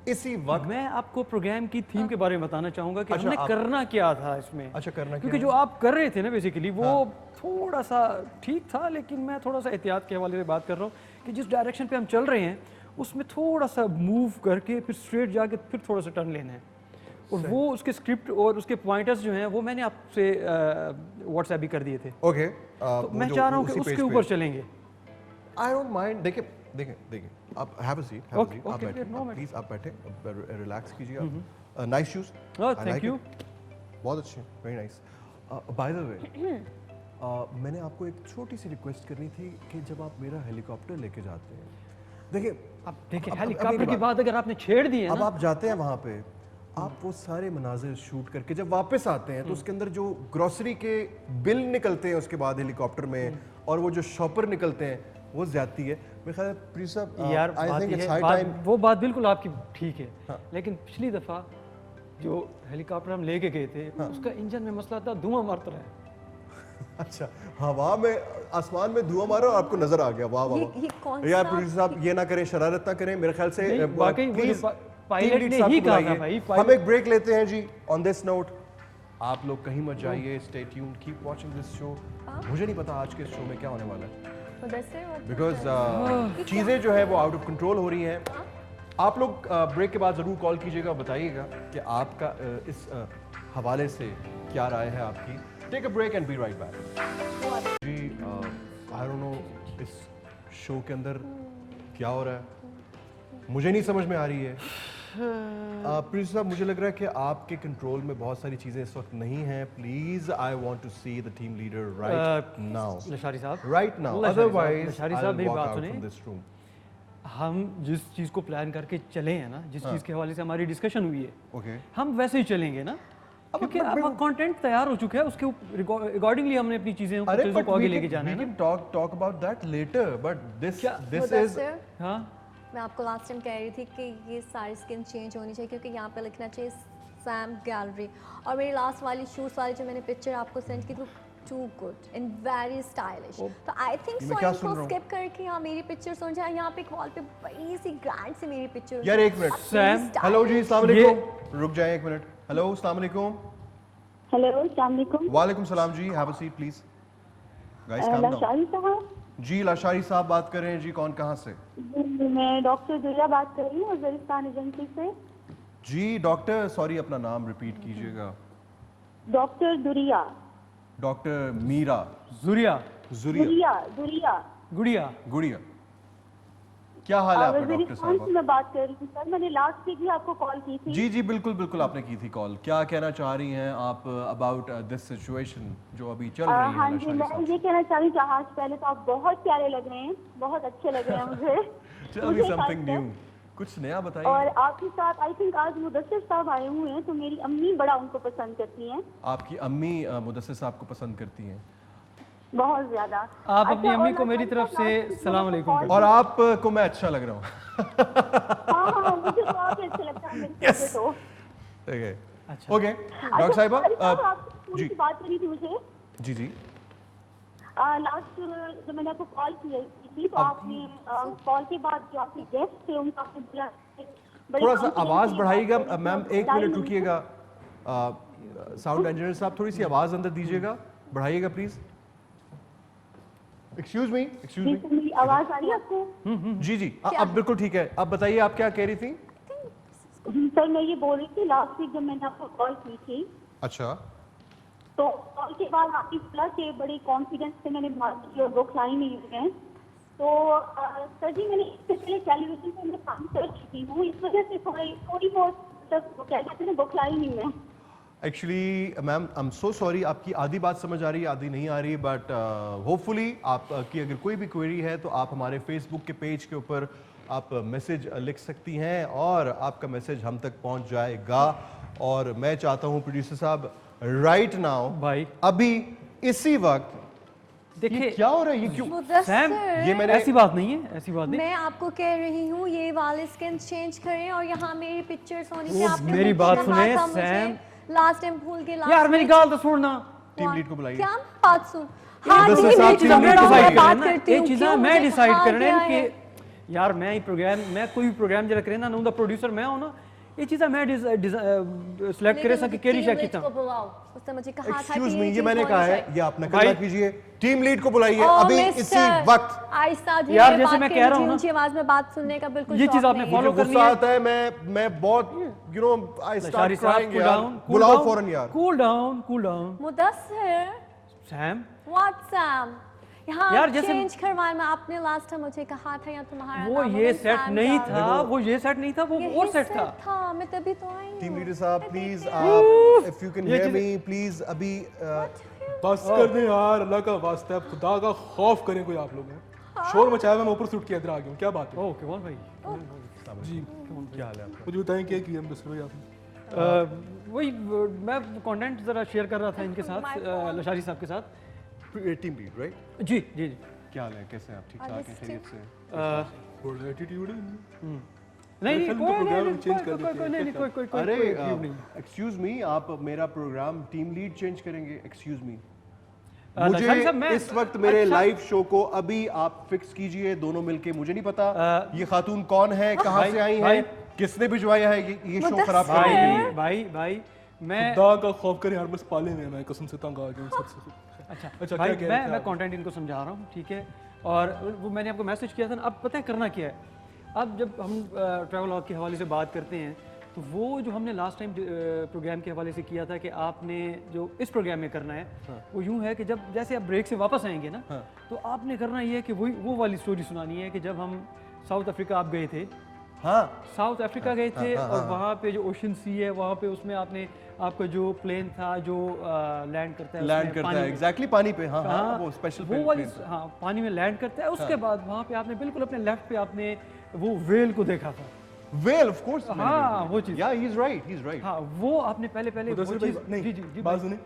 इसी वक्त। मैं आपको प्रोग्राम की थीम के बारे में बताना चाहूंगा कि अच्छा, हमने आप- करना क्या था इसमें। अच्छा करना क्योंकि जो आप कर रहे थे ना बेसिकली वो थोड़ा सा ठीक था, लेकिन मैं थोड़ा सा एहतियात के हवाले से बात कर रहा हूँ कि जिस डायरेक्शन पे हम चल रहे हैं उसमें थोड़ा सा मूव करके फिर स्ट्रेट जाके फिर थोड़ा सा टर्न लेना है। और वो उसके स्क्रिप्ट और उसके पॉइंटर्स जो हैं वो मैंने आपसे व्हाट्सएप भी कर दिए थे। ओके तो मैं चाह रहा हूँ कि उसके ऊपर चलेंगे। I don't mind. देखिए देखिए देखिए, आप हैव अ सीट, Okay, आप okay, बैठे, no matter. प्लीज आप बैठे, रिलैक्स कीजिए आप। Nice shoes, thank you. बहुत अच्छे, वेरी नाइस। बाय द वे मैंने आपको एक छोटी सी रिक्वेस्ट करनी थी कि जब आप मेरा हेलीकॉप्टर लेके जाते हैं, देखिए अब देखिए अब हेलीकॉप्टर एक की बात अगर आपने छेड़ दी है अब ना, आप जाते हैं वहाँ पे, आप वो सारे मनाजिर शूट करके जब वापस आते हैं तो उसके अंदर जो ग्रोसरी के बिल निकलते हैं उसके बाद हेलीकॉप्टर में, और वो जो शॉपर निकलते हैं वो ज्यादती है। मेरे ख्याल है प्लीज साहब, यार आई बात थिंक ये इट्स है, हाई बात- टाइम। वो बात बिल्कुल आपकी ठीक है हाँ। लेकिन पिछली दफ़ा जो हेलीकॉप्टर हम लेके गए थे उसका इंजन में मसला था, धुआं मारता रहा है। अच्छा, हवा में, आसमान में धुआं मारा और आपको नजर आ गया। वाह वाह ये वाह। कौन यार सा- प्रोड्यूसर साहब ये ना करें, शरारत ना करें, मेरे ख्याल से नहीं, वाकई वो जो please, पायलट team lead ने साहब ही को कहा था बुलाइए। भाई, हम पायलट- एक ब्रेक लेते हैं जी। ऑन दिस नोट, आप लोग कहीं मत जाइए, stay tuned, keep watching this show. मुझे नहीं पता आज के इस शो में क्या होने वाला है, उधर से वो बिकॉज चीज़ें जो है वो आउट ऑफ कंट्रोल हो रही हैं। आप लोग ब्रेक के बाद ज़रूर कॉल कीजिएगा, बताइएगा कि आपका इस हवाले से क्या राय है आपकी। Take a break and be right back. जी आई डोंट नो इस शो के अंदर क्या हो रहा है, मुझे नहीं समझ में आ रही है। प्रिंस साहब, मुझे लग रहा है कि आपके कंट्रोल में बहुत सारी चीज़ें इस वक्त नहीं हैं। Please I want to see the team leader right now, Lashari साहब, राइट नाउ, लशारी साहब, अदरवाइज लशारी आई साहब, विल मेरी वॉक बात आउट सुनिए। From this room. हम जिस चीज़ को प्लान करके चले हैं ना, जिस चीज़ के हवाले से हमारी डिस्कशन हुई है, ओके, हम वैसे ही चलेंगे ना, क्योंकि अब कंटेंट तैयार हो चुका है, उसके अकॉर्डिंगली हमने अपनी चीज़ें अरे चीज़ों बट को आगे वी लेके जाना है कैन ना। Talk about that later, but this is Mudassir, हाँ, मैं आपको लास्ट टाइम कह रही थी कि ये सारी स्किन चेंज होनी चाहिए, क्योंकि यहाँ पे लिखना चाहिए सैम गैलरी। और मेरी लास्ट वाली शूट्स वाली जो मैंने पिक्चर आपको सेंड की थी, too good and very stylish. तो आई थिंक मैं सो क्या इनको सुन रहा हूँ? स्किप करके यहाँ मेरी पिक्चर सुन जाए। यहाँ पे एक वॉल पे बड़ी सी ग्रैंड सी मेरी पिक्चर। यार एक मिनट, सैम, हेलो जी, अस्सलाम वालेकुम, रुक जाए एक मिनट। हेलो, अस्सलाम वालेकुम। हेलो, अस्सलाम वालेकुम। वालेकुम सलाम जी, have a seat please. Guys calm down. Lashari Sahab, जी लाशारी साहब बात कर रहे हैं जी, कौन कहाँ से? मैं डॉक्टर दुरिया बात कर रही हूँ वजीरिस्तान एजेंसी से। जी डॉक्टर, सॉरी अपना नाम रिपीट कीजिएगा। डॉक्टर दुरिया, डॉक्टर मीरा जुरिया, जुरिया दुरिया दुरिया गुड़िया, गुड़िया, क्या हाल है आपका डॉक्टर वजीरिस्तान से साहब? मैं बात कर रही हूँ सर। मैंने लास्ट वीक भी आपको कॉल की थी। जी जी बिल्कुल बिल्कुल, आपने की थी कॉल। क्या कहना चाह रही हैं आप अबाउट दिस सिचुएशन जो अभी चल रही है हाँ जी, लाशारी मैं साहब? ये कहना चाह रही हूँ, आज पहले तो आप बहुत प्यारे लग रहे हैं, बहुत अच्छे लग रहे हैं मुझे। टेल मी मुझे समथिंग खासकर। न्यू, कुछ नया और बताइए। आपके साथ आई थिंक आज मुदस्सिर साहब आए हुए हैं, तो मेरी अम्मी बड़ा उनको पसंद करती हैं, आपकी अम्मी मुदस्सिर साहब को पसंद करती हैं, बहुत ज्यादा। आप अपनी अच्छा, अम्मी और को मैं मेरी तरफ last से week मैंने सलाम आपको अलैकुम call और आपको मैं अच्छा लग रहा हूँ। हाँ, मुझे तो आप ही अच्छे लगता है मेरे से तो। ओके अच्छा। ओके, डॉक्टर साहिबा आपसे जी बात करी थी मुझे जी जी लास्ट, जब मैंने आपको कॉल की थी तो आपने कॉल के बाद जो आपके गेस्ट थे उनको आपने बोला बड़े थोड़ा सा confidence आवाज से बढ़ाइएगा बात करी, मैम, तो एक बताइए मिनट मुझे। रुकिएगा। साउंड इंजीनियर साहब थोड़ी सी आवाज अंदर दीजिएगा, बढ़ाइएगा प्लीज। एक्सक्यूज मी, एक्सक्यूज जी मी। सर, मेरी आवाज आ रही है आपको? जी जी अब बिल्कुल ठीक है। अब बताइए आप क्या कह रही थी? जी सर, मैं ये बोल रही थी लास्ट वीक जब मैंने आपको कॉल की थी अच्छा तो कॉल के बाद आपकी बोला कि बड़े कॉन्फिडेंस से मैंने बात की और बुखलाई नहीं हुए हैं। तो सर जी, मैंने इससे पहले टेलीविजन पे मैं काम कर चुकी हूँ, इस वजह से थोड़ी बहुत मतलब क्या कहते हैं, बुखलाई नहीं है। Actually ma'am I am so sorry, आपकी आधी बात समझ आ रही है आधी नहीं आ रही, बट होपफुली आपकी अगर कोई भी क्वेरी है तो आप हमारे फेसबुक के पेज के ऊपर आप मैसेज लिख सकती हैं और आपका मैसेज हम तक पहुंच जाएगा। और मैं चाहता हूं प्रोड्यूसर साहब राइट नाउ, भाई अभी इसी वक्त, ये देखिए क्या हो रहा है, ये क्यों? सैम, मुदस्सिर, ये मैंने ऐसी बात नहीं है, ऐसी बात नहीं। मैं आपको कह रही हूँ ये वाले स्किन चेंज करें और यहाँ मेरी पिक्चर्स होनी चाहिए। वो आपने मेरी मुझे बात कहा सुने, था मुझे सैम। लास्ट टाइम भूल के यार मेरी गाल तो सुनना। टीम लीड को बुलाइए। क्या बात सुन? हाँ मुदस्सिर लेकिन साहब, एक टीम चीज़ लीड को मैं बुलाइए। बात करती ये हूँ, चीज़ा क्यों मैं मुझे डिसाइड कहा करने गया कि है? यार मैं ही प्रोग्राम, मैं कोई भी प्रोग्राम जरा करे ना उनका प्रोड्यूसर मैं हूं ना, ये चीज़ा मैं सिलेक्ट करे सके केरी शा टीम लीड किता। को बुलाओ, उसने मुझे कहा था कि एक्सक्यूज मी, ये चीज़ मैंने होनी कहा है, चाहिए। ये आप नकल भाई- मत कीजिए। टीम लीड को बुलाइए ओ, अभी मिस्टर, इसी वक्त। आहिस्ता धीरे यार, जैसे बात मैं करिए, कह रहा हूं ना, ऊंची आवाज में बात सुनने का बिल्कुल ये शौक चीज़ आपने नहीं follow है। मुझे करनी गुस्सा है। आता है, मैं बहुत you know I Lashari start साहब क्राइंग कूल यार। डाउन, बुलाओ फौरन यार। Cool down, cool down. Mudassir, Sam, WhatsApp यहाँ यार, जैसे- चेंज करवाने में आपने लास्ट टाइम मुझे कहा था यहाँ तुम्हारा वो नाम ये होगा सेट सैम नहीं डाल। था, वो ये सेट नहीं था, वो यही और सेट था। मैं तभी तो आई हूँ। टीम लीडर साहब मैं प्लीज, देखती आप इफ यू कैन ये हियर चीज़- मी प्लीज अभी बस कर दे यार, अल्लाह का वास्ता है, खुदा का खौफ करें कोई आप लोग हैं। शोर मचाया हुआ, मैं ऊपर से उठ के इधर आ गया हूँ, क्या बात है? ओह कौन भाई? जी, क्या हाल है आपका? मुझे बताएं क्या किया बस भाई आपने? वही मैं कंटेंट जरा शेयर कर रहा था इनके साथ, लशारी साहब के साथ। Team lead right? जी जी जी। क्या हाल है, कैसे हैं आप? ठीक ठाक हैं, Understood. खैरियत से? थोड़ा एटीट्यूड है। नहीं नहीं फिल्म कोई का प्रोग्राम नहीं, चेंज कोई- कर कोई- देते कोई हैं, नहीं क्या कोई कोई कोई अरे कोई नहीं। एक्सक्यूज मी, आप मेरा प्रोग्राम टीम लीड चेंज करेंगे? एक्सक्यूज मी, मुझे लशारी साहब, मैं इस वक्त मेरे अच्छा- लाइव शो को अभी आप फिक्स कीजिए दोनों मिलके। मुझे नहीं पता ये खातून कौन है, कहाँ भाई- से आई है, भाई- किसने भिजवाया है ये शो मुदस्सिर खराब करने के लिए। भाई मैं खुदा का खौफ करे यार, बस पाले में मैं कसम से तंग आ गया हूँ सबसे। अच्छा अच्छा, भाई क्या कह रहे थे मैं आप? कंटेंट इनको समझा रहा हूँ, ठीक है। और वो मैंने आपको मैसेज किया था ना, अब पता है करना क्या है। अब जब हम ट्रैवल लॉग के हवाले से बात करते हैं तो वो जो हमने लास्ट टाइम प्रोग्राम के हवाले से किया था कि आपने जो इस प्रोग्राम में करना है वो यूँ है कि जब जैसे आप ब्रेक से वापस आएंगे ना तो आपने करना ये है कि वो वाली स्टोरी सुनानी है कि जब हम साउथ अफ्रीका आप गए थे, हाँ साउथ अफ्रीका गए थे और वहाँ पे जो ओशन सी है वहाँ पे उसमें आपने आपका जो प्लेन था जो लैंड करता है लैंड उसमें करता पानी है में। एग्जैक्टली पानी पे। हाँ हाँ हाँ, वो स्पेशल वो वाली हाँ पानी में लैंड करता है। उसके बाद वहाँ पे आपने बिल्कुल अपने लेफ्ट पे आपने वो वेल को देखा था। Well of course. हाँ, वो चीज़। या he is right, he is right. हाँ वो आपने पहले वो मुदस्सिर चीज़ भाई, नहीं जी जी जी बात सुने,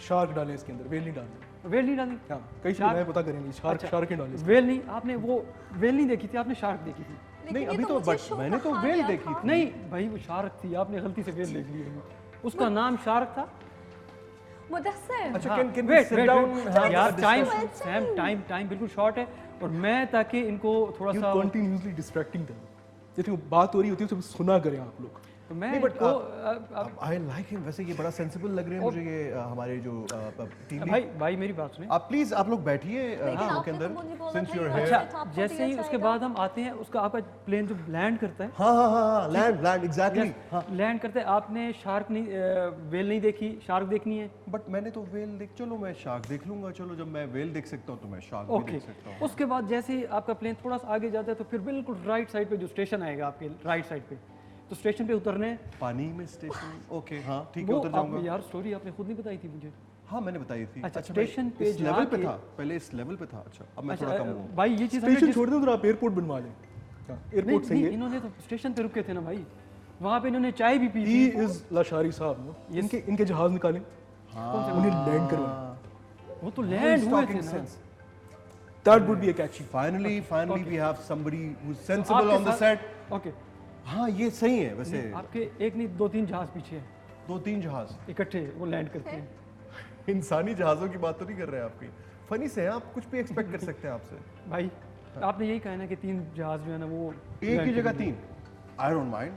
शार्क डाले इसके अंदर, वेल नहीं डाले। वेल नहीं डाली। हाँ कई चीज़ें मैं पता करेंगे, शार्क शार्क नहीं डाले। वेल नहीं, आपने वो वेल नहीं देखी थी, आपने शार्क देखी थी। नहीं लेकिन ये अभी तो मुझे बट शो मैंने तो कहा वेल गया देखी था। थी। नहीं भाई वो शार्क थी, आपने गलती से वेल देख ली है। उसका नाम शार्क था। मुदस्सिर अच्छा हाँ, can wait, sit wait, down. wait. यार टाइम discuss. सैम टाइम बिल्कुल शॉर्ट है और मैं ताकि इनको थोड़ा यू सा कंटिन्यूअसली डिस्ट्रैक्टिंग देम, जैसे बात हो रही होती है तो सुना करें आप लोग। तो मैं नहीं, but, इनको आई लाइक हिम। वैसे ये बड़ा सेंसिबल लग रहे हैं मुझे ये हमारे जो टीम भाई मेरी बात सुने। आप प्लीज आप लोग बैठिए लेकिन शो के आपने तो अंदर मुझे बोला सिंस था यू आर ये हियर। अच्छा, अच्छा जैसे ही उसके बाद हम आते हैं उसका आपका प्लेन जो लैंड करता है हाँ हाँ हाँ लैंड एग्जैक्टली। हाँ लैंड करते हैं आपने शार्क नहीं वेल नहीं देखी, शार्क देखनी है। बट मैंने तो वेल देख, चलो मैं शार्क देख लूंगा। चलो जब मैं वेल देख सकता हूँ तो मैं शार्क भी ओके देख सकता हूँ। उसके बाद जैसे ही आपका प्लेन थोड़ा सा आगे जाता है तो फिर बिल्कुल राइट साइड पे जो स्टेशन आएगा आपके राइट साइड पे, तो स्टेशन पे उतरने हैं। पानी में स्टेशन। ओके हाँ ठीक है वो उतर आप जाऊंगा। यार स्टोरी आपने खुद नहीं बताई थी मुझे। हाँ मैंने बताई थी। अच्छा, मैं स्टेशन पे इस लेवल पे जाके- था, पहले इस लेवल पे था। अच्छा अब मैं अच्छा थोड़ा कम हूँ। भाई ये चीज़ हमने स्टेशन जिस- छोड़ दें तो आप एयरपोर्ट बनवा लें। एयरपोर्ट सही नहीं, है। इन्होंने तो स्टेशन पे रुके थे ना भाई, वहाँ पे इन्होंने चाय भी पी ही थी। इज लाशारी साहब नो, इनके जहाज निकालें, उन्हें लैंड करवाएं। वो तो लैंड हुए थे ना। That would be a catchy. Finally we have somebody who is sensible आपके ऑन द साथ- सेट। ओके हाँ ये सही है वैसे। आपके एक नहीं 2-3 जहाज पीछे हैं, 2-3 जहाज इकट्ठे वो लैंड करते हैं। इंसानी जहाजों की बात तो नहीं कर रहे हैं आप। कहीं फनी से हैं आप, कुछ भी एक्सपेक्ट कर सकते हैं आपसे। भाई आपने यही कहा है ना कि 3 जहाज जो है ना वो एक ही land जगह करेंगे। 3। I don't mind,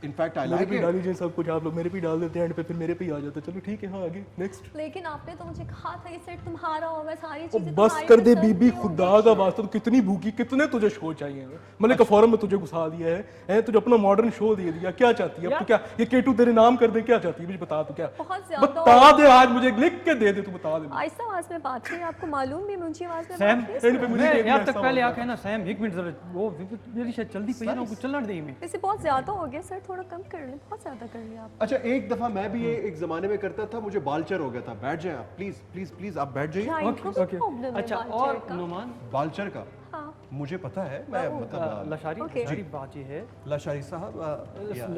in fact I मेरे लाइक पे इट। डाल दीजिए सब कुछ, आप लोग मेरे पे डाल देते हैं एंड पे, फिर मेरे पे ही आ जाता है। चलो ठीक है, हाँ आगे नेक्स्ट। लेकिन आपने तो मुझे कहा था ये सेट तुम्हारा होगा, सारी ओ चीजें बस तुम्हारी कर दे पसंद बीबी, की खुदा होंगी। का वास्ता, तो कितनी भूखी, कितने तुझे शो चाहिए हैं? मलिक फॉरम में तुझे घुसा दिया है तुझे अपना मॉडर्न शो दे दिया, क्या चाहती है अब? तो क्या ये केटू तेरे नाम कर दे, क्या चाहती है मुझे बता। तो क्या बहुत ज्यादा बता दे, आज मुझे लिख के दे दे, तू बता दे। आहिस्ता आवाज में बात करें, आपको मालूम भी मुझे आवाज में सैम बात नहीं एंड पे मुझे मैं कह दिया यहाँ तक ऐसा पहले होगा। आके ना सैम 1 मिनट जरा वो मेरी शायद चलती पई है ना, कुछ चलना नहीं में। वैसे बहुत ज्यादा हो गया सर, थोड़ा कम कर लें, बहुत ज्यादा कर लिया आप। अच्छा एक दफा मैं भी ये एक जमाने में करता था, मुझे बालचर हो गया था। बैठ जाए आप प्लीज प्लीज प्लीज, आप बैठ जाइए। क्या इनको ओके प्रॉब्लम है अच्छा बालचर और का? नुमान बालचर का हाँ मुझे पता है, मैं मतलब लशारी Okay. लशारी बात ये है। लशारी साहब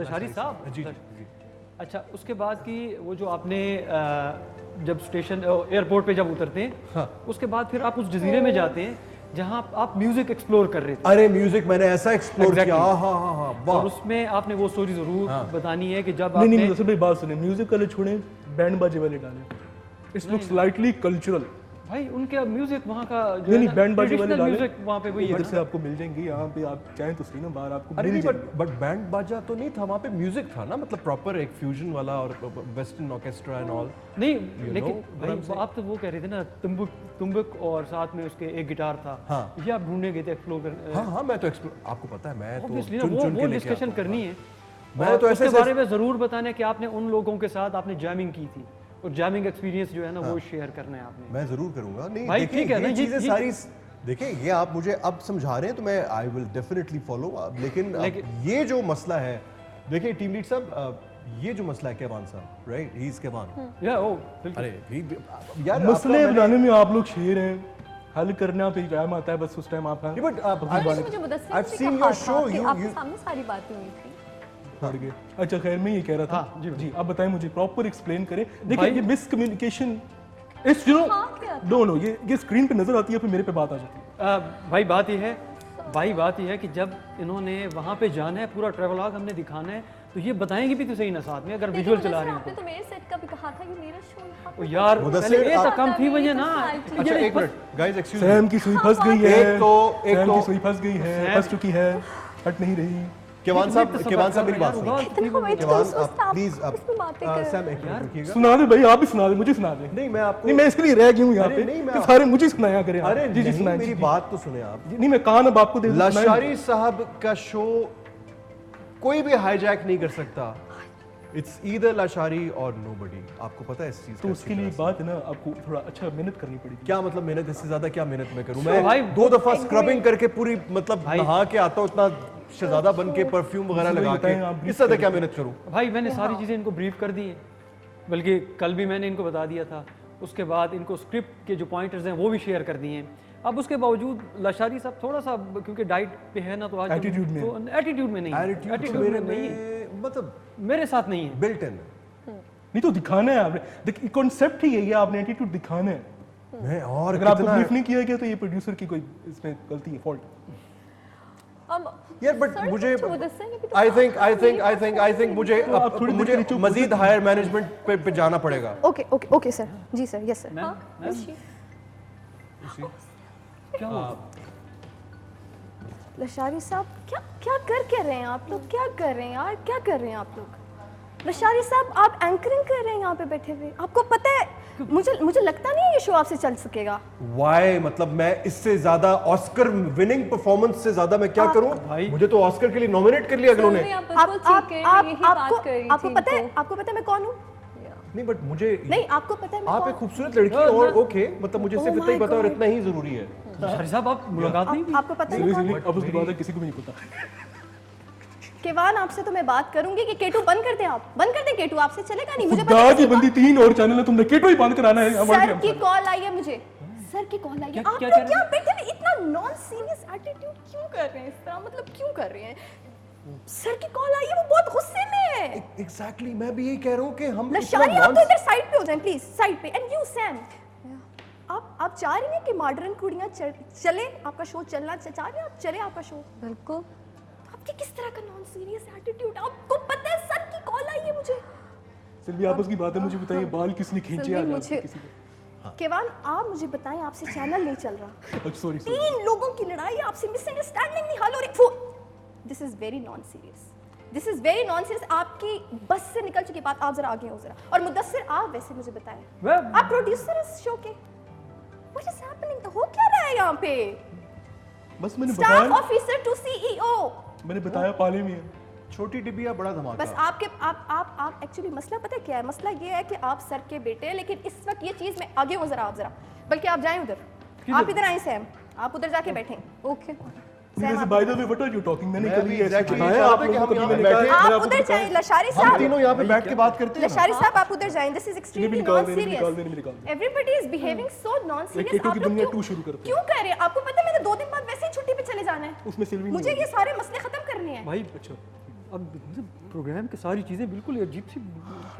लशारी साहब? जी जी जी। अच्छा उसके बाद की वो जो आपने जब स्टेशन एयरपोर्ट पे जब उतरते हैं हाँ। उसके बाद फिर आप उस जजीरे में जाते हैं जहाँ आप म्यूजिक एक्सप्लोर कर रहे थे अरे म्यूजिक मैंने ऐसा एक्सप्लोर Exactly. किया। हाँ हाँ हाँ और वाह। उसमें आपने वो स्टोरी जरूर बतानी है कि जब नहीं नहीं आपने मुझे बात सुने, म्यूजिक वाले छोड़े, बैंड बाजे वाले डाले। It's look slightly cultural. भाई उनके म्यूजिक वहाँ का जो नहीं है बैंड बाजे वाले डाले, म्यूजिक वहाँ पे वही है इधर ना। से आपको मिल जाएंगे, यहाँ पे आप चाहें तो सही ना, बाहर आपको अरे मिल नहीं जाएंगे। बट बैंड बाजा तो नहीं था वहाँ पे, म्यूजिक था ना, मतलब प्रॉपर एक फ्यूजन वाला और वेस्टर्न ऑर्केस्ट्रा एंड ऑल। नहीं लेकिन know what भाई I'm saying? आप तो वो कह रहे थे ना तुम्बुक और साथ में उसके एक गिटार था। हाँ। ये आप ढूंढने गए थे एक्सप्लोर कर हाँ हाँ मैं तो आपको पता है मैं तो ऑब्वियसली ना चुन वो चुन के लेके डिस्कशन आता हूँ। करनी है। मैंने और तो ऐसे उसके बारे में जरूर बताना है कि आपने उन लोगों के साथ आपने जैमिंग की थी और जैमिंग एक्सपीरियंस जो है ना वो शेयर करना है आपने। मैं जरूर करूंगा। नहीं भाई, देखिए ठीक है ना, ये ये- चीजें ये- सारी देखिए ये आप मुझे अब समझा रहे हैं तो मैं आई विल डेफिनेटली फॉलो। लेकिन अब ये जो मसला है, देखिए टीम लीड साहब, ये जो मसला है केवान साहब, राइट, ही इज केवान। या ओ बिल्कुल। अरे यार मसले बनाने में आप लोग शेर हैं, हल करना पे टाइम आता है, बस उस टाइम आप हैं। बट वैसे मुझे मुदस्सिर I've ने seen कहा your था show, कि you- आपके you- सामने सारी बातें हुई थी। पड़ गए। अच्छा खैर मैं ये कह रहा था, हाँ, जी, जी अब बताएं मुझे, प्रॉपर एक्सप्लेन करें। देखिए भाई- ये मिसकम्युनिकेशन इट्स यू नो हाँ, क्या नो ये स्क्रीन पे नजर आती है, फिर मेरे पे बात आ जाती है। भाई बात ये है भाई बात यह है कि जब इन्होंने वहाँ पे जाना है, पूरा ट्रेवलॉग हमने दिखाना है, तो ये बताएंगे भी तो सही ना साथ में, अगर विजुअल चला रहे आपने हैं तो मेरे सेट का भी कहा था कि मेरा शो यहाँ तो पे यार मुदस्सिर, पहले ये तो आप- कम थी वजह ना। अच्छा एक मिनट गाइस एक्सक्यूज सैम की सुई फंस गई है, एक सैम तो की सुई फंस गई है, फंस चुकी है, हट नहीं रही। केवान साहब मेरी बात सुनिए इतना वेट केवान करो, आप प्लीज इसमें बातें कर सैम एक मिनट रुकिएगा सुना दे भाई, आप भी सुना दे, मुझे सुना दे। नहीं मैं आपको नहीं मैं इसके लिए रह गया हूँ यहाँ अरे पे नहीं, मैं कि आप- सारे मुझे सुनाया करें। अरे जी जी नहीं, सुनाए, मेरी जी, बात तो सुने आप जी। नहीं मैं कान अब आपको दे दूं, सुनाए। लशारी साहब का शो कोई भी हाईजैक नहीं कर सकता। इट्स ईदर लशारी और नोबडी। आपको पता है इस चीज तो का उसके अच्छी लिए तरह से। बात है ना, आपको थोड़ा अच्छा मेहनत करनी पड़ेगी। क्या मतलब मेहनत, इससे ज्यादा क्या मेहनत मैं करूं? So, मैं भाई, 2 दफा स्क्रबिंग करके पूरी मतलब भाई- नहा के आता हूं इतना शहजादा बन के परफ्यूम वगैरह मुझे लगा बताएं, के, आप brief इससे ज्यादा करें। क्या मेहनत करूं? भाई मैंने सारी चीज़ें इनको ब्रीफ कर दी हैं, बल्कि कल भी मैंने इनको बता दिया था। उसके बाद इनको स्क्रिप्ट के जो पॉइंटर्स हैं वो भी शेयर कर दिए हैं। अब उसके बावजूद लशारी साहब थोड़ा सा क्योंकि डाइट पे है ना, तो आज Attitude में। तो एटीट्यूड में नहीं है, एटीट्यूड Attitude मेरे में नहीं है, में मतलब मेरे साथ नहीं है। Built in. नहीं तो दिखाना है आपने, देखिए कॉन्सेप्ट ही यही है, आपने एटीट्यूड दिखाना है। मैं और अगर आपको कितना ब्रीफ नहीं किया गया तो ये प्रोड्यूसर की कोई इसमें गलती है, फॉल्ट। अब यार बट सर, मुझे कुछ मुदस्सिर ने भी तो आई कहा थिंक था, आई थिंक मेरे आई पास थिंक फोन आई थिंक नहीं मुझे है। आप थोड़ी देर मुझे के लिए चुप हो मजीद हायर मैनेजमेंट पे जाना पड़ेगा। ओके ओके ओके सर, जी सर, यस सर। हाँ, ऋषि। क्या हुआ? लशारी साहब क्या क्या कर रहे हैं आप लोग? क्या कर रहे हैं यार? क्या कर रहे हैं आप लोग? लशारी साहब आप एंकरिंग कर रहे हैं यहाँ पे बैठे हुए, आपको पता है मुझे लगता नहीं है ये शो आपसे चल सकेगा। वाई मतलब मैं इससे ज्यादा ऑस्कर विनिंग परफॉर्मेंस से ज्यादा मैं क्या करूं? भाई। मुझे तो ऑस्कर के लिए नॉमिनेट कर लिया अगलों ने। आपको पता है, आपको पता है मैं कौन हूँ? नहीं बट मुझे नहीं, आपको पता है मैं आप कौन एक खूबसूरत लड़की हैं और ओके मतलब मुझे सिर्फ Oh इतना ही my पता है और God. इतना ही जरूरी है। लशारी साहब आप मुलाकात नहीं की? आपको पता है मैं कौन हूँ? अब उसकी बात है, किसी को भी नहीं पता। केवान आपसे तो मैं बात करूंगी कि केटू बंद कर दें आप, बंद कर दें केटू, आपसे चलेगा नहीं। मुझे खुदा की बंदी 3 और चैनल है, तुमने केटो ही बंद कराना है। सर की कॉल आई है मुझे, सर की कॉल आई है। आप क्या लोग कह क्या रहे बैठे हैं इतना नॉन सीरियस एटीट्यूड क्यों कर रहे हैं इस तरह, मतलब क्यों कर रहे हैं? सर की कॉल आई है, वो बहुत गुस्से में है। एग्जैक्टली मैं भी यही कह रहा हूं कि हम लशारी आप तो इधर साइड पे हो जाएं प्लीज, साइड पे। एंड यू सैम, आप चाह रही हैं कि मॉडर्न कुड़ियां चले, आपका शो चलना चाह रही हैं आप, चले आपका शो? बिल्कुल। आपके किस तरह का नॉन सीरियस एटीट्यूड? आपको पता है सर की कॉल आई है मुझे। सिल्वी आपस की बात है, मुझे बताइए बाल किसने खींचे सिल्वी, आज मुझे- आपके किसी के? केवान आप मुझे बताएं, आपसे चैनल नहीं चल रहा, अच्छा सॉरी 3 लोगों की लड़ाई, आपसे मिसअंडरस्टैंडिंग नहीं हल हो रही। This is very non serious, this is very non serious. आपकी बस से निकल चुकी बात, आप जरा आगे हो जरा। और मुदस्सिर आप वैसे मुझे बताएं, वह- आप प्रोड्यूसर इस शो के, व्हाट इज हैपनिंग? हो क्या रहा है यहाँ पे? बस मैंने स्टाफ बताया, ऑफिसर टू सीईओ। मैंने बताया पाले में है। छोटी डिबिया बड़ा धमाका। बस आपके आप एक्चुअली मसला पता है क्या है? मसला ये है कि आप सर के बेटे हैं, लेकिन इस वक्त ये चीज में आगे हो जरा, आप जरा, बल्कि आप जाएं उधर, आप इधर आए सैम, आप उधर जाके बैठें। ओके सैम, वैसे by the way what are you talking, मैंने मैं कभी भी ऐसे exactly बताया यही आप चाहता कि लोगों हम को, कभी यहाँ मैंने पे कहा बैठे, मैंने आप आपको उधर बताया। जाएं। लशारी हम साहब, तीनों यहाँ पे बैठ के बात करते हैं ना। लशारी साहब आप उधर जाएं। दिस इज इन्हें भी एक्सट्रीमली निकाल नॉन दे, इन्हें भी निकाल दे, इन्हें भी सीरियस। निकाल दे। Everybody is behaving so non serious. केटो आप की लोग दुनिया क्यों 2 शुरू करते हैं। क्यों कर रहे हैं? आपको पता है मैंने 2 दिन बाद वैसे ही छुट्टी पे चले जाना है। उसमें सिल्वी मुझे ये सारे मसले खत्म करने हैं। भाई अच्छा, अब प्रोग्राम की सारी चीजें बिल्कुल अजीब सी।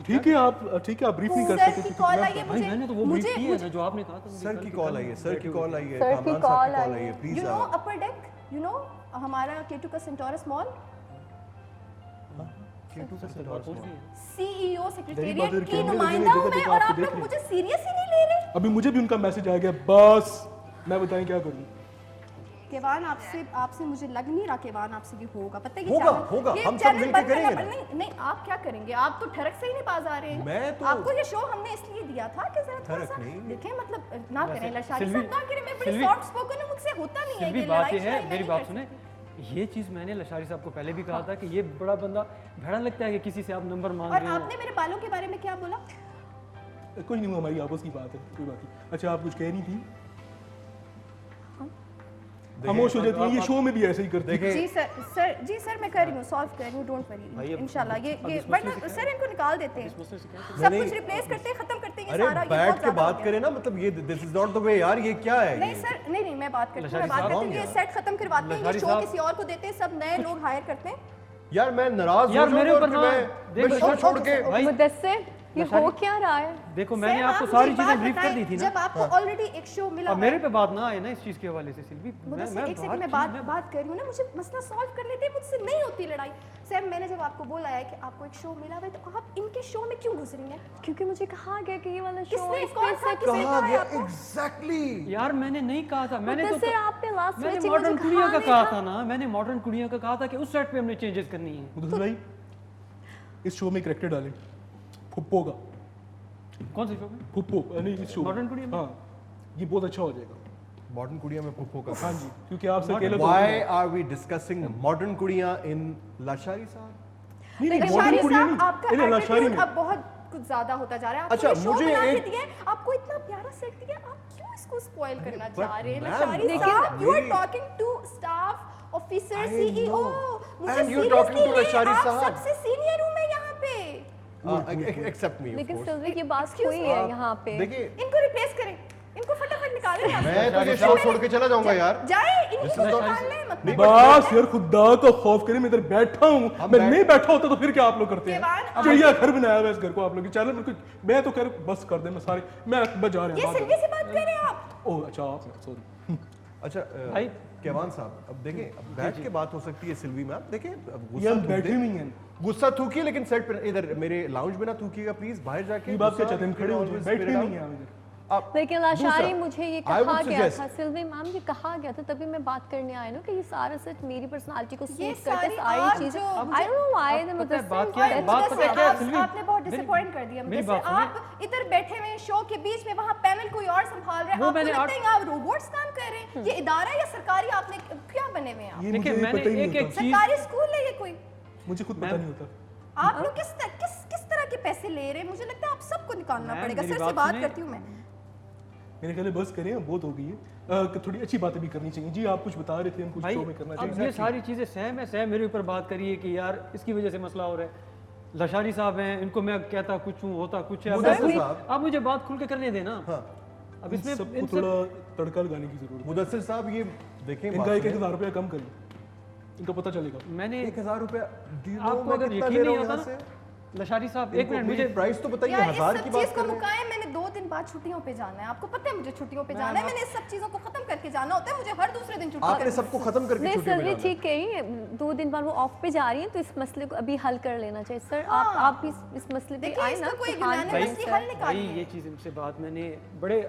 ठीक है आप ब्रीफ नहीं कर सर सकते की क्योंकि कॉल मैं- आई है भाई मैंने तो वो ब्रीफ मुझे की है ना जो आपने कहा था। सर की कॉल आई है, सर की कॉल आई है, सर की कामरान कॉल साहब की आई कॉल आई है, है। Please you know upper deck, you know हमारा केटू का सेंटोरस मॉल, सीईओ सेक्रेटेरिएट की नुमाइंदा हूं मैं, और आप लोग मुझे सीरियस ही नहीं ले रहे। अभी मुझे भी उनका मैसेज आ गया, बस मैं बताएं क्या करूं। केवान आपसे मुझे लग नहीं रहा केवान आपसे भी होगा, पता है कि होगा, चैनल- होगा, ये हम सब चैनल मिलके बंद करना करेंगे ना। नहीं नहीं, आप क्या करेंगे? आप तो ठरक से ही नहीं पास आ रहे हैं। मैं तो- आपको ये शो हमने इसलिए दिया था कि जरा थोड़ा ठरक सा नहीं। देखें, मतलब ना करें लशारी सिल्वी- साहब, ना करें। मैं बड़ी सिल्वी- सॉफ्ट स्पोकन हूं, मुझसे होता नहीं है सिल्वी ये बात लड़ाई ये है, शड़ाई मैं मेरी नहीं बात कर सुने, सकती। ये चीज़ मैंने लशारी साहब को पहले भी कहा था कि ये बड़ा बंदा भैड़ा लगता है कि किसी से आप नंबर मांग और रहे हो। आपने मेरे बालों के बारे में क्या बोला? कोई नहीं, वो हमारी आपस की बात है, कोई बात नहीं। अच्छा आप कुछ कह रही थी, खामोश हो जाती है, ये शो में भी ऐसे ही करते हैं। जी सर मैं कर रही हूँ, सॉल्व कर रही हूँ, डोंट वरी इंशाल्लाह। ये वरना सर इनको निकाल देते हैं, सब कुछ रिप्लेस करते हैं, खत्म करते हैं ये अरे सारा। ये बैठ बहुत के ज़्यादा हो बात गया। करें ना, मतलब ये this is not the way यार, ये क्या है? नहीं सर, नहीं मैं बात करती हूँ, लशारी मैं बात साहब, करती हूँ। ये सेट खत्म करवाते हैं, ये लशारी शो साहब। किसी और को देते हैं, सब नए लोग हायर करते हैं। यार मैं नाराज यार हो मेरे जाऊंगा ऊपर और ना फिर मैं देख शो छोड़ के भाई मुदस्सिर ये हो क्या रहा है? देखो मैंने सैम, आपको आप सारी मुझे चीजें बात ब्रीफ कर बताएं, दी थी ना। जब आपको ऑलरेडी एक शो मिला अब हुआ मेरे है, पे बात ना आए ना इस चीज के हवाले से सिल्वी। मुझसे एक सेकंड में बात कर रही हूँ ना, मुझे मसला सॉल्व कर लेते, मुझसे नहीं होती लड़ाई। सैम, मैंने जब आपको बोला है कि आपको एक शो मिला हुआ है, तो आप इनके शो में क्यों घुस रही हैं? क्योंकि मुझे कहा गया कि ये वाला शो किसने इस कौन पे सा से किसने कहा कहा है गया आपको? एग्जैक्टली। यार मैंने नहीं कहा था, मैंने तो मुदस्सिर, आपने लास्ट मैंने मैचिंग मॉडर्न मुझे कुड़िया का नहीं कहा था ना, मैंने मॉडर्न कुड़िया का कहा था कि उस सेट पे हमने चेंजेस करनी है। मुदस्सिर भाई, इस शो में कैरेक्टर डालें फुप्पो का। कौन से शो में? फुप्पो यानी इस शो मॉडर्न कुड़िया में? हाँ, ये बहुत अच्छा हो जाएगा। मॉडर्न कुड़िया में पुप्पो का। हाँ जी, क्योंकि आपसे अकेले तो Why are we discussing modern कुड़िया in लाशारी साहब? नहीं नहीं, लशारी मॉडर्न कुड़िया साहब, नहीं, आपका नहीं लाशारी एटीट्यूड में। अब बहुत कुछ ज्यादा होता जा रहा है। आपको अच्छा, ये शो मुझे बना के एक- दिया है, आपको इतना प्यारा सेट दिया, आप क्यों इसको स्पॉइल करना but चाह रहे हैं? ma'am, लशारी लेकिन साहब, यू आर मेरी- talking to staff officer, I CEO. know. मुझे And you're talking to seriously Lashari ले, आप साहब। सबसे सीनियर हूं मैं यहाँ पे। Except me, of लेकिन course. सिल्वी की बात हुई है यहाँ पे। देखिए, इनको रिप्लेस करें, इनको फटाफट निकालें यहाँ से। मैं तो ये शो छोड़ के चला जाऊंगा यार। जाए, इनको This is not- निकाल लें, मतलब बस यार, खुदा का खौफ करे, मैं इधर बैठा हूँ। मैं नहीं बैठा होता तो फिर क्या आप लोग करते केवान, हैं? चिड़िया घर बनाया हुआ है इस घर को आप लोग, चैनल बिल्कुल। मैं तो कह बस कर दे, मैं सारे मैं बस जा रहे ये हैं सिल्वी से बात कर रहे हैं आप? ओह अच्छा, आप सॉरी। अच्छा भाई, केवान साहब, अब देखें, अब बैठ के बात हो सकती है सिल्वी में। आप देखें, अब ये हम थूक बैठे दे। हुए हैं। गुस्सा थूकिए, लेकिन सेट पे इधर मेरे लाउंज में ना थूकिएगा प्लीज। बाहर जाके ये बात क्या गुस्सा, चाहते हैं? हम खड़े हो always बैठे spirit नहीं out। हैं इधर। आप लेकिन लाशारी दूसरा, मुझे ये I कहा would गया suggest- था, सिल्वी मैम ये कहा गया था, तभी मैं बात करने आई ना कि ये सारा सेट मेरी पर्सनालिटी को ये सूट करते सारी सारी आप चीजें। जो- आई डोंट नो व्हाई द पता है बात क्या है? मुदस्सिर बात पता है क्या है, सिल्वी? आपने बहुत मेरी- डिसअपॉइंट कर दिया मेरी मुझे। बात आप इधर बैठे हुए हैं शो के बीच में, वहाँ पैनल कोई और संभाल रहे हैं, वो आपको मैंने लगता है आप रोबोट्स काम कर रहे हैं? ये इदारा या सरकारी, आपने क्या बने हुए हैं आप? ये देखिए, मुझे मैंने पता ही एक- नहीं एक होता। चीज- सरकारी स्कूल है ये कोई? मुझे खुद पता नहीं होता। आप लोग किस तरह के पैसे ले रहे हैं? मुझे लगता है आप सबको निकालना मैम, पड़ेगा। मेरी सर से बात बात सुनिए। करती हूँ मैं। मेरे ख्याल है बस करें, अब बहुत हो गई है। थोड़ी अच्छी बातें भी करनी चाहिए। जी आप कुछ बता रहे थे, हम कुछ भाई शो में करना अब चाहिए। ये सारी चीजें सैम है, सैम मेरे ऊपर बात करिए कि यार इसकी वजह से मसला हो रहा है। लशारी साहब हैं, इनको मैं कहता कुछ हूँ, होता कुछ है। अब मुदस्सिर मैं- साहब। आप मुझे बात खुल के करने देना। हाँ, अब इसमें सबको इन सब- थोड़ा तड़का लगाने की जरूरत है। मुदस्सिर साहब ये देखें, इनका 1,000 रुपया कम कर लो, इनको पता चलेगा। मैंने 1000 रुपया। आपको अगर यकीन नहीं होता ना, लशारी साहब एक मिनट मुझे प्राइस तो बताइए। यार इस 1000 सब की चीज बात को कर रहे हैं। मुकाए, मैंने 2 दिन बाद छुट्टियों पे जाना है। आपको पता है मुझे छुट्टियों पे जाना है, मैंने इस सब चीजों को खत्म करके जाना होता है। मुझे हर दूसरे दिन छुट्टी आपने करनी सबको खत्म करके नहीं छुट्टी में सिल्वी जाना है। ठीक कह रही है, 2 दिन बाद वो ऑफ पे जा रही हैं, तो इस मसले को अभी हल कर लेना चाहिए। सर आप भी इस मसले पे देखिए, आए इसका ना कोई तो हाँ गिलाने करें, मसले सर। हल निकालिए। भाई ये चीज़ इनसे बात मैंने बड़े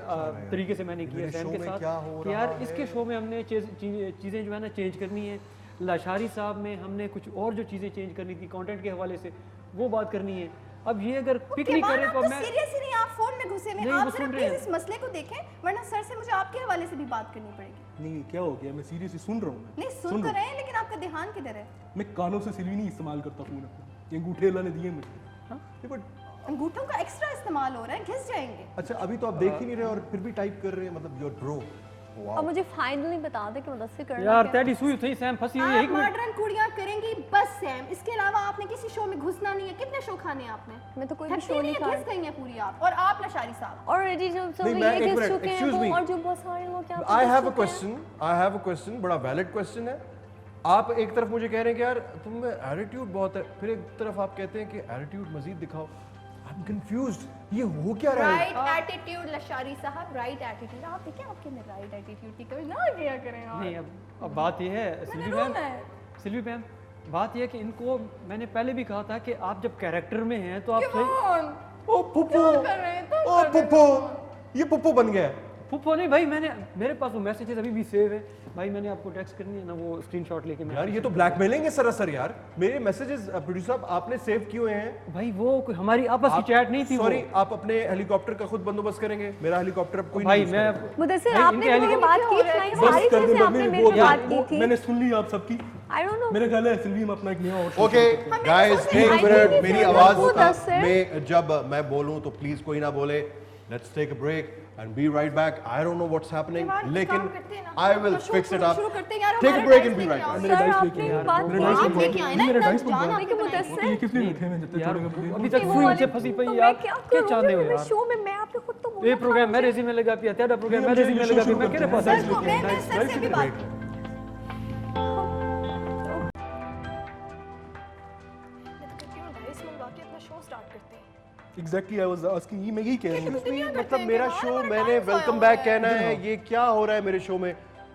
तरीके से मैंने की है मेरे सैम शो के में साथ क्या हो कि रहा यार है? इसके शो में हमने चीज़ें जो है ना चेंज करनी है। लाशारी साहब में हमने कुछ और जो चीज़ें चेंज करनी थी कंटेंट के हवाले से, वो बात करनी है। अब ये अगर पिक नहीं करे तो मैं सीरियस ही नहीं, आप फोन में घुसे हुए नहीं, हैं। आप वो जरा सुन रहे प्लीज हैं। इस मसले को देखें, वरना सर से मुझे आपके हवाले से भी बात करनी पड़ेगी। नहीं क्या हो गया, मैं सीरियसली सुन रहा हूँ। नहीं सुन तो रहे हैं, लेकिन आपका ध्यान किधर है? मैं कानों से सिल्वी नहीं इस्तेमाल करता फोन अपना, ये अंगूठे अल्लाह ने दिए मुझे। नहीं, but अंगूठों का एक्स्ट्रा इस्तेमाल हो रहा है, घिस जाएंगे। अच्छा, अभी तो आप देख ही नहीं रहे और फिर भी टाइप कर रहे हैं, मतलब योर ब्रो। अब मुझे फाइनली बता दे कि मुदस्सिर करना यार क्या है। तेरी सुई थी सैम फंसी हुई है। आप एक मिनट मॉडर्न कुड़ियां करेंगी बस सैम, इसके अलावा आपने किसी शो में घुसना नहीं है। कितने शो खाने हैं आपने? मैं तो कोई भी थकती शो नहीं है, खा घिस गई हैं पूरी आप। और आप लशारी साहब, ऑलरेडी जो नहीं, सब मैं ये एक घिस मिनट, चुके हैं excuse वो, me. और जो बहुत सारे लोग क्या आई हैव अ क्वेश्चन, बड़ा वैलिड क्वेश्चन है। आप एक तरफ मुझे कह रहे हैं कि यार तुम में एटीट्यूड बहुत है, फिर एक तरफ आप कहते हैं कि एटीट्यूड मजीद दिखाओ। आई एम कंफ्यूज्ड, ये हो क्या रहा है? राइट एटीट्यूड लशारी साहब, राइट एटीट्यूड। आप देखिए आपके अंदर राइट एटीट्यूड की कभी ना किया करें यार। नहीं अब बात यह है सिल्वी रोना मैम, है। सिल्वी मैम बात यह है कि इनको मैंने पहले भी कहा था कि आप जब कैरेक्टर में हैं तो आप सही कौन ओ पुप्पो, क्या कर रहे हैं तुम? ओ पुप्पो, ये पुप्पो बन गया है। फुफो नहीं भाई, मेरे पास वो मैसेजेस अभी भी सेव है भाई। मैंने आपको टेक्स्ट करनी है ना, वो स्क्रीनशॉट लेके मैं यार ये तो ब्लैकमेलिंग है सरासर यार। मेरे मैसेजेस प्रोड्यूसर साहब आपने सेव किए हुए हैं। भाई वो कोई हमारी आपस की चैट नहीं थी वो। सॉरी, आप अपने हेलीकॉप्टर का खुद बंदोबस्त करेंगे। मेरा हेलीकॉप्टर अब कोई भाई नहीं मैं यूज़ करेगा। मुदस्सिर भाई, आपने इनके मेरी हेलीकॉप्टर बात की नहीं, सारी कर दे चीजें आपने मेरे से बात की थी। मैंने सुन ली आप सबकी। आई डोंट नो। मेरे ख्याल है सिल्वी में अपना एक नया और show ओके शुरू करते हैं। गाइस, सोचा एक I मिनट, think मेरी it's आवाज मुदस्सिर। में जब मैं बोलूं तो प्लीज कोई ना बोले। Let's take a break and be right back. I don't know what's happening, दीवार लेकिन काम करते हैं ना। आई विल अपना show फिक्स इट अप। शुरू करते हैं यार, टेक अ हमारा ब्रेक dice एंड बी लेके राइट आओ। बैक। मेरे सर डाइस आपने लेके बात मेरे की डाइस आप लेके लेके आए ना, मेरे इतना डाइस जान लेके आपके मुदस्सिर। ये किसने रखे हैं जब तक यार छोड़ेगा अभी तक सुई से फंसी पई यार, क्या चाहते हो यार? शो में मैं आपने खुद तो बोला ये प्रोग्राम मैं रेजी में लगा पिया, तेरा प्रोग्राम मैं रेजी में लगा पिया, मैं केरे पास सर डाइस को लेके मैं सर से भी बात मैं तो कहती हूँ डाइस मंगवा के अपना शो स्टार्ट करते हैं। एग्जैक्टली आई वाज आस्किंग, ये मैं यही कह रही हूँ। मतलब मेरा शो, मैंने वेलकम बैक कहना है, ये क्या हो रहा है मेरे शो में?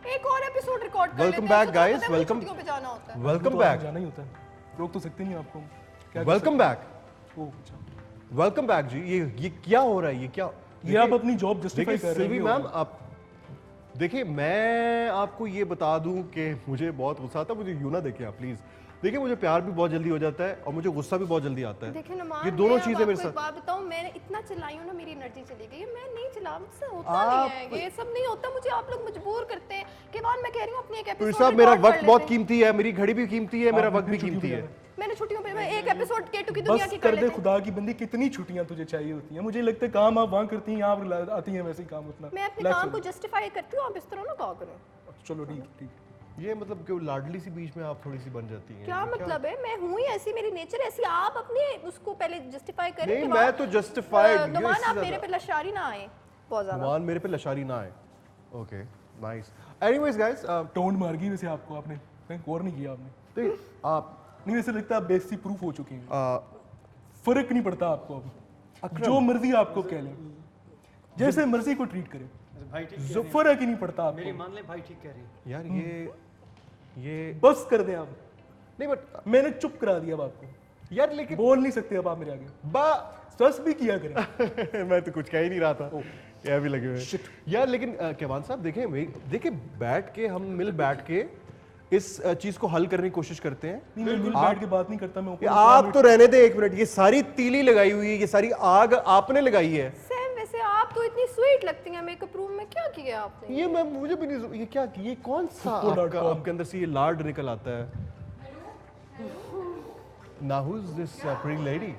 एक और एपिसोड रिकॉर्ड कर Welcome लेते हैं, back, उसको guys, पता है मुझे welcome. छुट्टियों पे जाना होता है। वेलकम तो बैक, जाना ही होता है, रोक तो सकते नहीं आपको। क्या कर वेलकम बैक, सकते? ओह, अच्छा। वेलकम बैक जी। ये क्या हो रहा है? ये क्या? ये आप अपनी जॉब जस्टिफाई देखिए कर रहे सिल्वी हैं। मैम, आप देखिए, मैं आपको ये बता दूं कि मुझे बहुत गुस्सा आता है, मुझे यूं ना देखिए आप प्लीज। देखिए, मुझे प्यार भी बहुत जल्दी हो जाता है और मुझे गुस्सा भी बहुत जल्दी आता है। देखिए नुमान, ये दोनों मैं चीजें अब मेरे आपको एक साथ। बात बताऊं, मैंने इतना चिल्लाई हूं ना, मेरी एनर्जी चली गई है। मैं नहीं चिल्ला, मुझसे होता आप- नहीं है, ये सब नहीं होता, मुझे आप लोग मजबूर करते हैं। केवान, मैं कह रही हूं अपनी एक तो एपिसोड साहब, मेरा वक्त बहुत कीमती है, मेरी घड़ी भी कीमती है, मेरा आप वक्त भी छुट्टी कीमती पे है। जाना मैंने छुट्टियों पे मैं एक एपिसोड केटू की दुनिया बस की कर कर दे लेते खुदा की बंदी, कितनी छुट्टियां तुझे चाहिए होती हैं? मुझे लगता है काम आप वहाँ करती हैं, यहाँ पर आती हैं वैसे ही काम अपना। मैं अपने Relax काम हो को जस्टिफाई करती हूँ, आप इस तरह ना कहा करो। जाओ। चलो ठीक ठीक। ये मतलब कि वो लाडली सी बीच में आप थोड़ी सी बन जाती हैं। क्या ये मतलब है? मैं हूँ ही ऐसी, मेरी नेचर ऐसी। आप अपने उसको पहले जस्टिफाई करें। नहीं, केवान, मैं तो justified, नुमान, इससे आप मेरे ज्यादा। पे लशारी ना आए बहुत ज्यादा। मान मेरे पे लशारी ना आए। Okay, nice. Anyways guys, tone मार गई वैसे आपको, आपने कहीं गौर नहीं किया आपने? देखिए आप नहीं, वैसे लगता है आप बेइज्जती प्रूफ हो चुके हैं। आ, फर्क नहीं पड़ता आपको अब, जो मर्जी आपको कह लें, जैसे मर्जी को ट्रीट करें, भाई ठीक जो फर्क ही नहीं पड़ता मेरी आपको। मान ले, भाई ठीक कह रही है। यार ये बस कर दें आप, नहीं, बट मैंने चुप करा दिया अब आपको, यार लेकिन बोल नहीं सकते अब आप मेरे आगे, बा स्ट्रेस भी किया करें। मैं तो कुछ कह ही नहीं रहा था, ये भी लगे हुए यार। लेकिन केवान साहब, देखिए बैठ के हम मिल बैठ के इस चीज को हल करने की कोशिश करते हैं। नहीं, मैं मिल बैठ के बात नहीं करता, मैं ऊपर आप तो रहने दे एक मिनट, ये सारी तीली लगाई हुई है, ये सारी आग आपने लगाई है। सैम, वैसे आप तो इतनी स्वीट लगती हैं मेकअप रूम में, क्या किया आपने? ये मैं मुझे भी नहीं, ये क्या, ये कौन सा आपके अंदर से ये लाड निकल आता है? Now who's this pretty lady?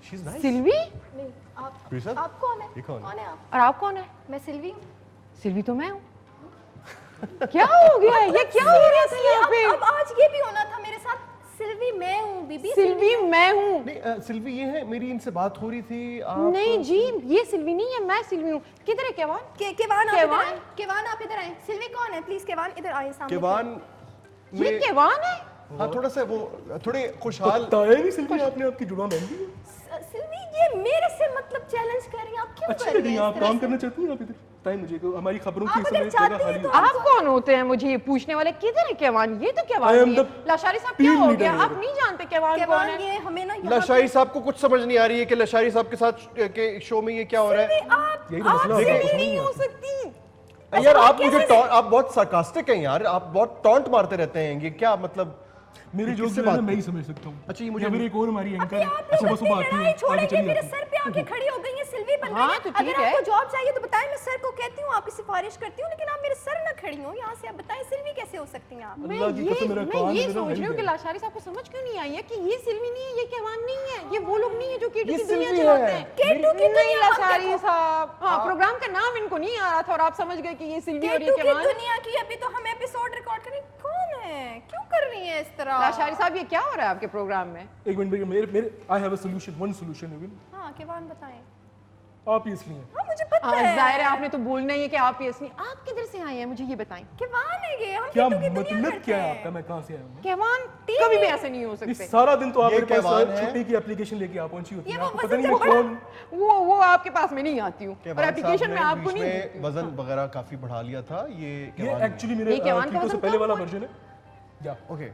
She's nice. Silvi? नहीं, आप प्रीसा? आप कौन है? ये कौन है? कौन है आप? और आप कौन है? मैं सिल्वी हूँ। सिल्वी तो मैं हूँ। क्या हो गया है? ये क्या हो रहा था यहाँ पे? अब आज ये भी होना था मेरे साथ। सिल्वी मैं हूँ, बीबी सिल्वी मैं हूँ। नहीं, सिल्वी ये है, मेरी इनसे बात हो रही थी। आप नहीं जी, ये सिल्वी नहीं है, मैं सिल्वी हूँ। किधर है केवान? केवान, आप इधर केवान? आए। केवान, आप इधर आए। सिल्वी कौन है? प्लीज केवान इधर आए सामने। केवान ये में केवान है? हाँ, थोड़ा सा वो थोड़े खुशहाल। बताया नहीं सिल्वी आपने आपकी जुड़ा महंगी है। सिल्वी, ये मेरे से मतलब चैलेंज कर रही हैं आप, क्यों अच्छी कर लग रही रही हैं है, इस आप तरह काम से? करना चाहती हैं? आप इधर टाइम मुझे को हमारी खबरों की आप समय अगर जगह चाहती खाली हैं हो तो आप कौन होते हैं मुझे ये पूछने वाले? किधर है केवान? ये तो I केवान am नहीं है। the लाशारी साहब, team क्या हो leader गया? here. आप नहीं जानते केवान कौन केवान, है? ये हमें ना यहाँ लशारी साहब को कुछ समझ नहीं आ रही है कि लशारी साहब के साथ के शो में ये क्या हो रहा है। आप यही तो मसला आप होता है, सिल्वी समझ नहीं नहीं हो आता। सकती। यार आप मुझे आप बहुत sarcastic हैं यार, आप बहुत टॉन्ट मारते रहते हैं, ये क्या मतलब? मेरी ये जो किससे है बात ना मैं की? ही समझ सकता हूँ। अच्छा, ये मुझे- या मेरी एक और हमारी एंकर है, आप अच्छा लोग वो सुबह अपनी आती लड़ाई है, आगे छोड़ेंगे, चली मेरे जाती सर पे आके खड़ी हो गई है, सिल्वी बन हाँ, गई तो है। अगर ठीक है। आपको जॉब चाहिए तो बताएं, मैं सर को कहती हूँ, आपकी सिफारिश करती हूँ, लेकिन आप मेरे सर ना खड़ी हो यहाँ से। आप बताएं सिल्वी कैसे हो सकती हैं आप? मैं अल्लाह की कसम, मेरा मैं कान ये मेरा सोच हिल रही हूँ कि गया। लाशारी साहब को समझ क्यों नहीं आई है कि ये सिल्वी नहीं है, ये केवान नहीं है, ये वो लोग नहीं है जो केटू ये की दुनिया सिल्वी चलाते है। हैं। केटू की नहीं दुनिया, हम लाशारी देखो। साहब, हाँ, प्रोग्राम का नाम इनको नहीं आ रहा था और आप समझ गए कि ये सिल्वी और ये केटू की केवान। दुनिया की अभी तो हम एपिसोड रिकॉर्ड करें। कौन है? क्यों कर रही है इस तरह? लाशारी साहब, ये क्या हो रहा है आपके प्रोग्राम में? एक मिनट, मेरे I have a solution, one solution है। हाँ, केवान बताएं। आप ही इसलिए हाँ, मुझे पता हाँ, है। जाहिर है आपने तो बोलना ही है कि आप ये असली। आप किधर से आए हैं मुझे ये बताएं। केवान है ये, हम क्या केटू की दुनिया मतलब करते क्या है हैं। आपका? मैं कहाँ से आया हूँ? केवान कभी भी ऐसे नहीं हो ये सकते। सारा दिन तो आप ये मेरे पास केवान है। छुट्टी की एप्लीकेशन लेके आप पहुंची होती ये है, वो आपको पता नहीं वजन मैं जब कौन। वो आपके पास में नहीं आती हूँ और केवान साहब एप्लीकेशन ने में आपको बीच नहीं में देती हूँ। वजन वगैरह काफी बढ़ा लिया था। ये ये केवान नहीं एक्चुअली मेरे ये केवान का कीटो से वजन पहले कम वाला हुआ? वर्जन है। या है। Okay,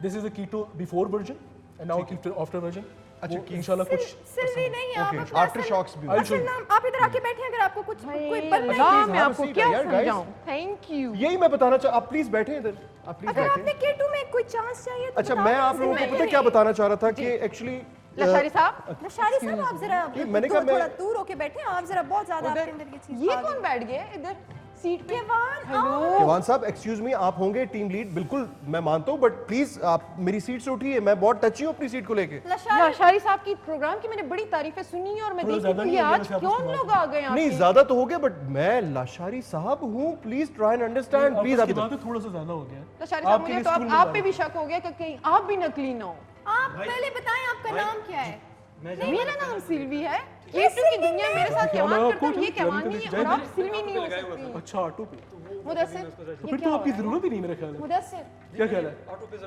this is a keto before version and now keto after version. अच्छा, अच्छा, इंशाल्लाह कुछ सिल्वी नहीं है आप। ओके, अपना आफ्टर असल- शॉक्स भी I'll असल show you. नाम आप इधर आके बैठे, अगर आपको कुछ कोई बनना अल्लाह, please मैं have a आपको seat, क्या यार, guys. समझाऊं? Thank you. यही मैं बताना चाह, आप प्लीज बैठे इधर, आप प्लीज अगर आपने बैठे। केटू में कोई चांस चाहिए तो अच्छा, बताओ मैं ना, आप लोगों को सिल्वी पता है क्या बताना चाह रहा था कि एक्चुअली लशारी साहब, नशारी साहब, आप जरा मैंने कहा थोड़ा मैं- दूर होके बैठे, आप जरा बहुत ज्यादा उधर आपके अंदर की चीज ये आ कौन गई। बैठ गया इधर सीट पे? केवान, हेलो, केवान साहब, एक्सक्यूज मी, आप होंगे टीम लीड, बिल्कुल मैं मानता हूँ, बट प्लीज आप मेरी सीट से उठिए, मैं बहुत टची हूँ अपनी सीट को लेके। लशारी लाशारी साहब की प्रोग्राम की मैंने बड़ी तारीफें सुनी है और मैं थोड़ा देख रही ज्यादा हूँ नहीं ये हो गया आज वैसे आप क्यों उसके लोग आ गए नहीं, आपके? ज्यादा तो हो गया, बट मैं लाशारी साहब हूँ, please try and understand, please. आपकी बात है, थोड़ा सा ज्यादा हो गया है। लाशारी साहब, आपके मुझे लिए तो स्कूल में आप पे जाना। भी शक हो गया कि कहीं आप भी नकली ना हो। आप पहले बताएं आपका नाम क्या है? मेरा नाम सिल्वी है, केटू की दुनिया मेरे साथ क्या केवान नाम करता है, आपको? ये केवान नहीं है और आप सिल्वी नहीं हो सकती। अच्छा, ऑटो पे मुदस्सिर, तो ये फिर क्या तो हो आपकी रहा है? जरूरत ही नहीं, मेरा ख्याल है। मुदस्सिर, क्या ख्याल है?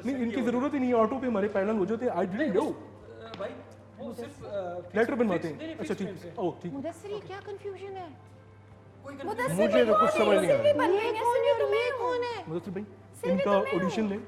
नहीं, इनकी जरूरत ही नहीं है, ऑटो पे हमारे पैनल हो जाते हैं। I didn't know. वो सिर्फ लेटर बनवाते हैं? अच्छा ठीक है, ओह ठीक है। मुदस्सिर ये क्या कंफ्यूजन है? मुझे तो कुछ समझ नहीं आ रहा। ये कौन है और ये कौन है? मुदस्सिर भाई इनका ऑडिशन लें,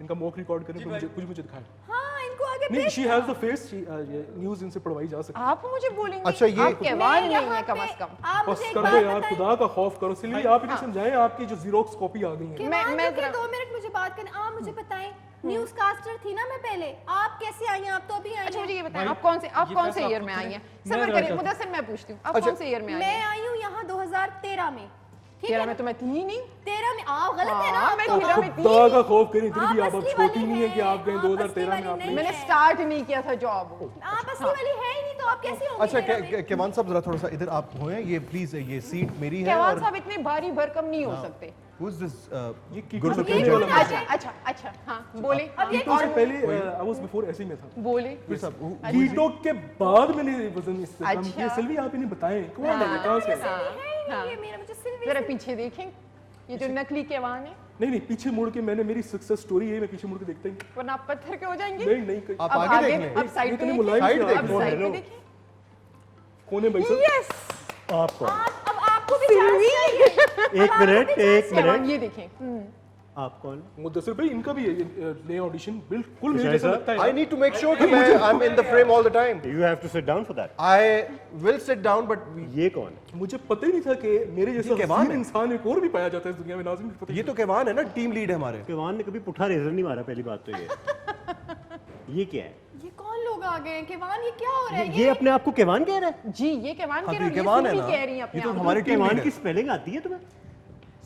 इनका मॉक रिकॉर्ड करें, फिर मुझे दिखाएं। हाँ इनको आगे नहीं, she has the face, news इनसे पढ़वाई जा सकती है। आप मुझे बोलेंगे अच्छा, ये- आप केवान नहीं है कम से कम। आप बस मुझे एक कर बात दो यार, बताएं। खुदा का खौफ करो। सिल्वी आप इन्हें समझाएं, आपकी जो जीरोक्स कॉपी आ गई है। मैं मैं रुकिए, जरा- 2 मिनट मुझे बात करने। आप मुझे बताएं, न्यूज़ कास्टर थी ना मैं पहले, आप कैसे आई हैं? आप तो अभी आई अच्छा हैं। मुझे ये बताएं आप कौन से फैसला ईयर आप में खुद आई हैं? करें। सबर मैं करिए जरा मुदस्सिर, मैं पूछती हूँ आप अच्छा, कौन से ईयर में आई मैं हैं? आई हूँ यहाँ 2013 में। ठीक है 13 में तो मैं थी ही नहीं। 13 में आप गलत है ना। हाँ, मैं तो 13 आप- में थी। खुदा का खौफ करें, इतनी आप भी आप असली छोटी वाली नहीं है कि हैं, आप गए आप 2013 असली में। वाली आपने मैंने स्टार्ट नहीं किया था जॉब। आप असली वाली है ही नहीं, तो आप कैसे होंगी? अच्छा, मेरा में? केवान साहब जरा थोड़ा सा इधर आप होए, ये प्लीज, ये सीट मेरी है। केवान और साहब इतने भारी भरकम नहीं हो सकते। who is this, ये कीटू गुरु से सत्य पहले वाला जी? अच्छा अच्छा अच्छा हाँ बोले अब ये कीटो से पहले आई वाज बिफोर ऐसे में था। बोले फिर साहब, कीटो के बाद मैंने वजन इससे कम अच्छा। किया। सिल्वी आप इन्हें बताएं कौन है, कहां से है? हाँ, है ही हाँ। नहीं, ये मेरा मुझे सिल्वी जरा पीछे देखें ये जो नकली केवान है नहीं, पीछे मुड़ के मैंने, मेरी सक्सेस स्टोरी है, मैं पीछे मुड़ के देखता ही वरना आप पत्थर के हो जाएंगे। नहीं। आप अब आगे देख लें। अब साइड पे इतनी देखिए। मुलायम साइड से देख अब लो। साइड हेलो, पे देखिए। कौन है भाई साहब? यस आपको अब आपको भी चांस चाहिए। एक मिनट, एक केवान मिनट, ये देखें आप कौन? मुदस्सिर भाई इनका भी नए ऑडिशन बिल्कुल मेरे शायद जैसा साहब, लगता है। I need to make sure that I'm in the frame all the time. You have to sit down for that. I will sit down, but ये कौन है? मुझे पता ही नहीं था कि मेरे जैसा केवान हसीन है। इंसान एक और भी पाया जाता है इस दुनिया में। नाज़िम पता ये तो केवान है ना, टीम लीड है हमारे। केवान ने कभी पुठा रेजर नहीं मारा, पहली बात तो ये क्या है? ये कौन लोग आ गए हैं? केवान ये क्या हो रहा है? ये अपने आप को केवान कह रहा है? जी ये केवान हाँ, कह तो रही ये है, केवान है सिल्वी ना, कह रही है ये अपने तो आप को। हमारी टीम केवान लीड की है। स्पेलिंग आती है तुम्हें?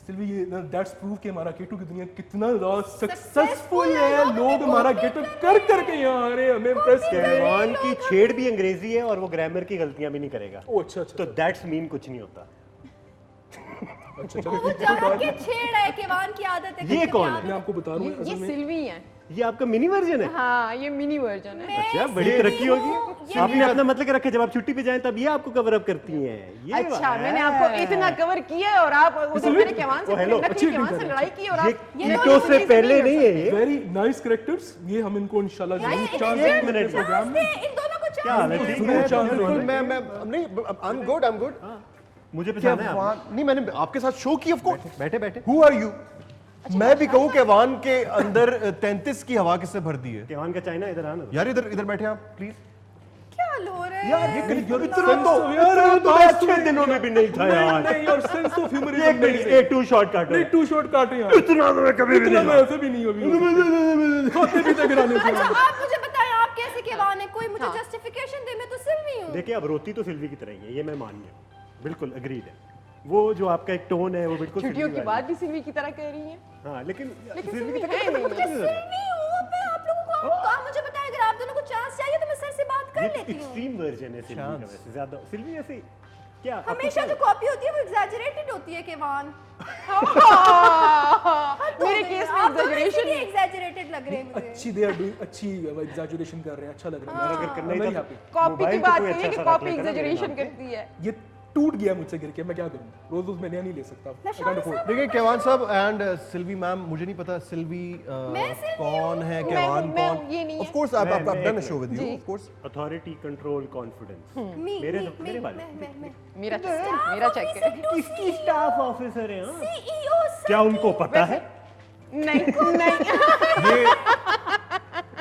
सिल्वी ये दैट्स प्रूव कि हमारा केटू की दुनिया कितना सक्सेसफुल है। लोग हमारा गेटअप कर करके यहाँ आ रहे हैं, हमें इम्प्रेस कर रहे हैं। केवान की छेड़ भी अंग्रेजी है और वो ग्रामर की गलतियां भी नहीं करेगा। ओ अच्छा अच्छा तो दैट्स मीन कुछ नहीं होता। अच्छा वो चलो जान के छेड़ है, केवान की आदत है। ये कभी-कभी कौन है? आदत- मैं आपको बता रहा हूँ ये असल में सिल्वी है। ये आपका मिनी वर्जन है? हाँ ये मिनी वर्जन है। अच्छा, बड़ी तरक्की होगी। ये आपने अपना मतलब रखा, जब आप छुट्टी पे जाएं तब ये आपको कवर अप करती हैं। ये अच्छा बात मैंने है। आपको इतना कवर किया है और आप उधर मेरे केवान से ओ, हेलो, नकली केवान से लड़ाई की और ये आप कीटो से पहले नहीं है ये। Very nice characters. ये हम इनको इंशाल्लाह जरूर चांस एक मिनट, प्रोग्राम में इन दोनों को क्या हाल है? ठीक जरूर है? चांस बिल्कुल, देंगे। मैं नहीं, I'm good. मुझे पहचाना है आपने? केवान नहीं, मैंने आपके साथ शो की, ऑफ कोर्स। बैठे। Who are you? मैं भी कहूँ केवान के अंदर 33 की हवा किसने भर दी है? केवान का चाइना इधर आना। यार इधर बैठे आप प्लीज। क्या लो रहे हैं? यार ये यार तो अच्छे दिनों में भी नहीं था यार। नहीं, और सेंस ऑफ ह्यूमर एक मिनट, एक टू शॉट काटो। नहीं, टू शॉट काटे यार। इतना तो मैं कभी भी इतना नहीं मैं ऐसे भी नहीं अभी खाते पीते गिराने से। अच्छा आप मुझे बताएं, आप कैसे केवान है? कोई मुझे जस्टिफिकेशन दे, मैं तो सिल्वी हूँ। देखिए, अब रोती तो सिल्वी की तरह ही है, ये मैं मान गया, बिल्कुल अग्रीड है। वो जो आपका एक टोन है वो बिल्कुल छुट्टियों सिल्वी की वाली बात भी सिल्वी की तरह कह रही है। है। हाँ, लेकिन लेकिन सिल्वी सिल्वी की है तरह नहीं है। सिल्वी हूँ मैं। आप लोगों को आप मुझे बताएं, अगर आप दोनों को चांस चाहिए तो मैं सर से बात कर लेती हूँ। एक्सट्रीम वर्जन है सिल्वी का। वैसे ज्यादा सिल्वी ऐसे क्या आपको हमेशा क्या जो कॉपी होती है वो एग्जैजरेटेड होती है केवान। मेरे केस में एग्जैजरेशन है। एग्जैजरेटेड लग रहे हैं मुझे। अच्छी दे आर डूइंग, अच्छी एग्जैजुरेशन कर रहे हैं, अच्छा लग रहा है। अगर करना ही Very था happy। कॉपी की मोबाइल तो बात कोई नहीं है अच्छा कि सा रख कॉपी लेता ना मेरे एग्जैजरेशन नाम पे। करती है। ये टूट गया मुझसे गिर के, मैं क्या करूं? रोज मैं नया नहीं ले सकता। I can't afford। देखिए केवान साहब एंड सिल्वी मैम, मुझे नहीं पता सिल्वी कौन है, केवान मैं कौन। ये नहीं है। Of course I have done a show with you, जी। Of course. Authority, control, confidence. Me मेरे बारे में। मेरा चेक है। किसकी स्टाफ ऑफिसर है? हाँ? सीईओ क्या उनको पता है? नहीं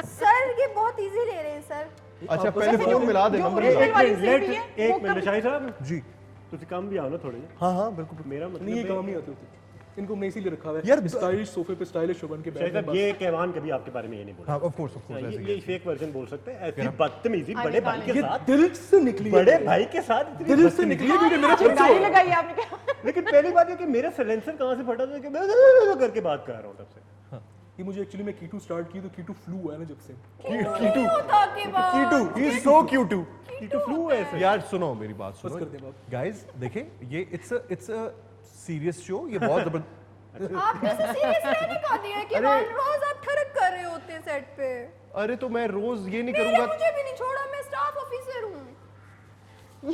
सर, ये बहुत इजी ले रहे हैं सर। अच्छा पहले फोन मिला दे, नंबर जो मिला। एक वाली सिल्वी है, वो एक मिनट शाही साहब, जी ਤੁਸੀਂ ਕੰਮ भी आओ ना थोड़े। हाँ बिल्कुल। मेरा मतलब नहीं, ये है- काम नहीं आते होते। इनको हमने इसीलिए रखा हुआ है यार, स्टाइलिश सोफे पे स्टाइलिश बन के शाही बैठे साहब, ये केवान कभी आपके बारे में ये नहीं बोला। हाँ ऑफ कोर्स ये फेक वर्जन बोल सकते हैं। ऐसी बदतमीजी बड़े भाई के ये साथ, दिल से निकली है। बड़े भाई के साथ इतनी दिल से बदतमीजी। निकली है वीडियो मेरा खुद गाली से। लगाई आपने क्या? लेकिन पहली बात है कि मेरा साइलेंसर कहाँ से फटा था कि मैं करके बात कर रहा हूँ तब से। ये मुझे एक्चुअली मैं कीटू स्टार्ट की तो कीटू फ्लू है ना जब से। कीटू होता के बाद कीटू ही इज सो क्यूटू। कीटू फ्लू है ऐसे। यार सुनो मेरी बात बस सुनो कर दे बात। गाइस, देखिए ये इट्स अ सीरियस शो, ये बहुत जबरदस्त। आपने इसे सीरियस रहने का दिया है कि रोज आप ठरक कर रहे होते हैं सेट पे। अरे तो मैं रोज ये नहीं मैंने करूंगा। मुझे भी नहीं छोड़ा, मैं स्टाफ ऑफिसर हूँ।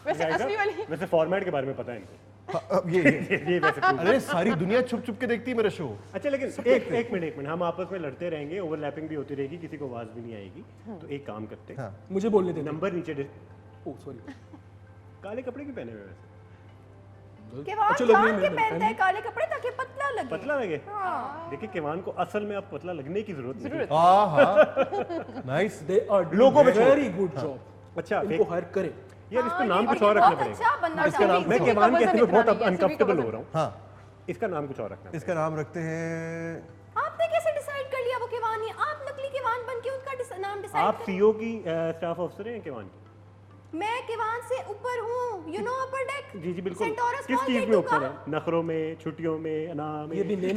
वैसे असली वाली वैसे फॉर्मेट के बारे में पता है इनको। हाँ, अब ये ये वैसे पूछ- अरे सारी दुनिया छुप छुप के देखती है मेरा शो। अच्छा लेकिन एक मिनट हम आपस में लड़ते रहेंगे, ओवरलैपिंग भी होती रहेगी, किसी को आवाज भी नहीं आएगी। तो एक काम करते हैं, हाँ मुझे बोलने दे। नंबर नीचे ओ सॉरी, काले कपड़े क्यों पहने हुए वैसे? केवान अच्छा लग रही है जान के मेरे को, पहनता है काले कपड़े ताकि पतला लगे। पतला लगे? हाँ। देखिए केवान को असल में अब पतला लगने की जरूरत नहीं है। हाँ नाइस। दे आर लोगों पे छोड़। Very good job. अच्छा इनको हायर करें। यार इसका हाँ, नाम ये कुछ और रखना बहुत पड़ेगा। अच्छा बनना इसका नाम चाहिए। मैं सुबह केवान का कहते वजन हुए बहुत इतना नहीं है, सुबह का अनकंफर्टेबल वजन। हो रहा हूँ। हाँ इसका नाम कुछ और रखना इसका नाम रखते हैं। आपने कैसे डिसाइड कर लिया वो केवान है? आप नकली केवान बन के उनका नाम पड़ेगा। डिसाइड आप कर। सीईओ की स्टाफ ऑफिसर हैं केवान की? मैं केवान से ऊपर हूँ, यू नो अपर डेक। जी जी बिल्कुल। सेंटोरस किस मॉल चीज में K2 ऊपर का। है? नखरों में, छुट्टियों में, अनाम ये भी में? नए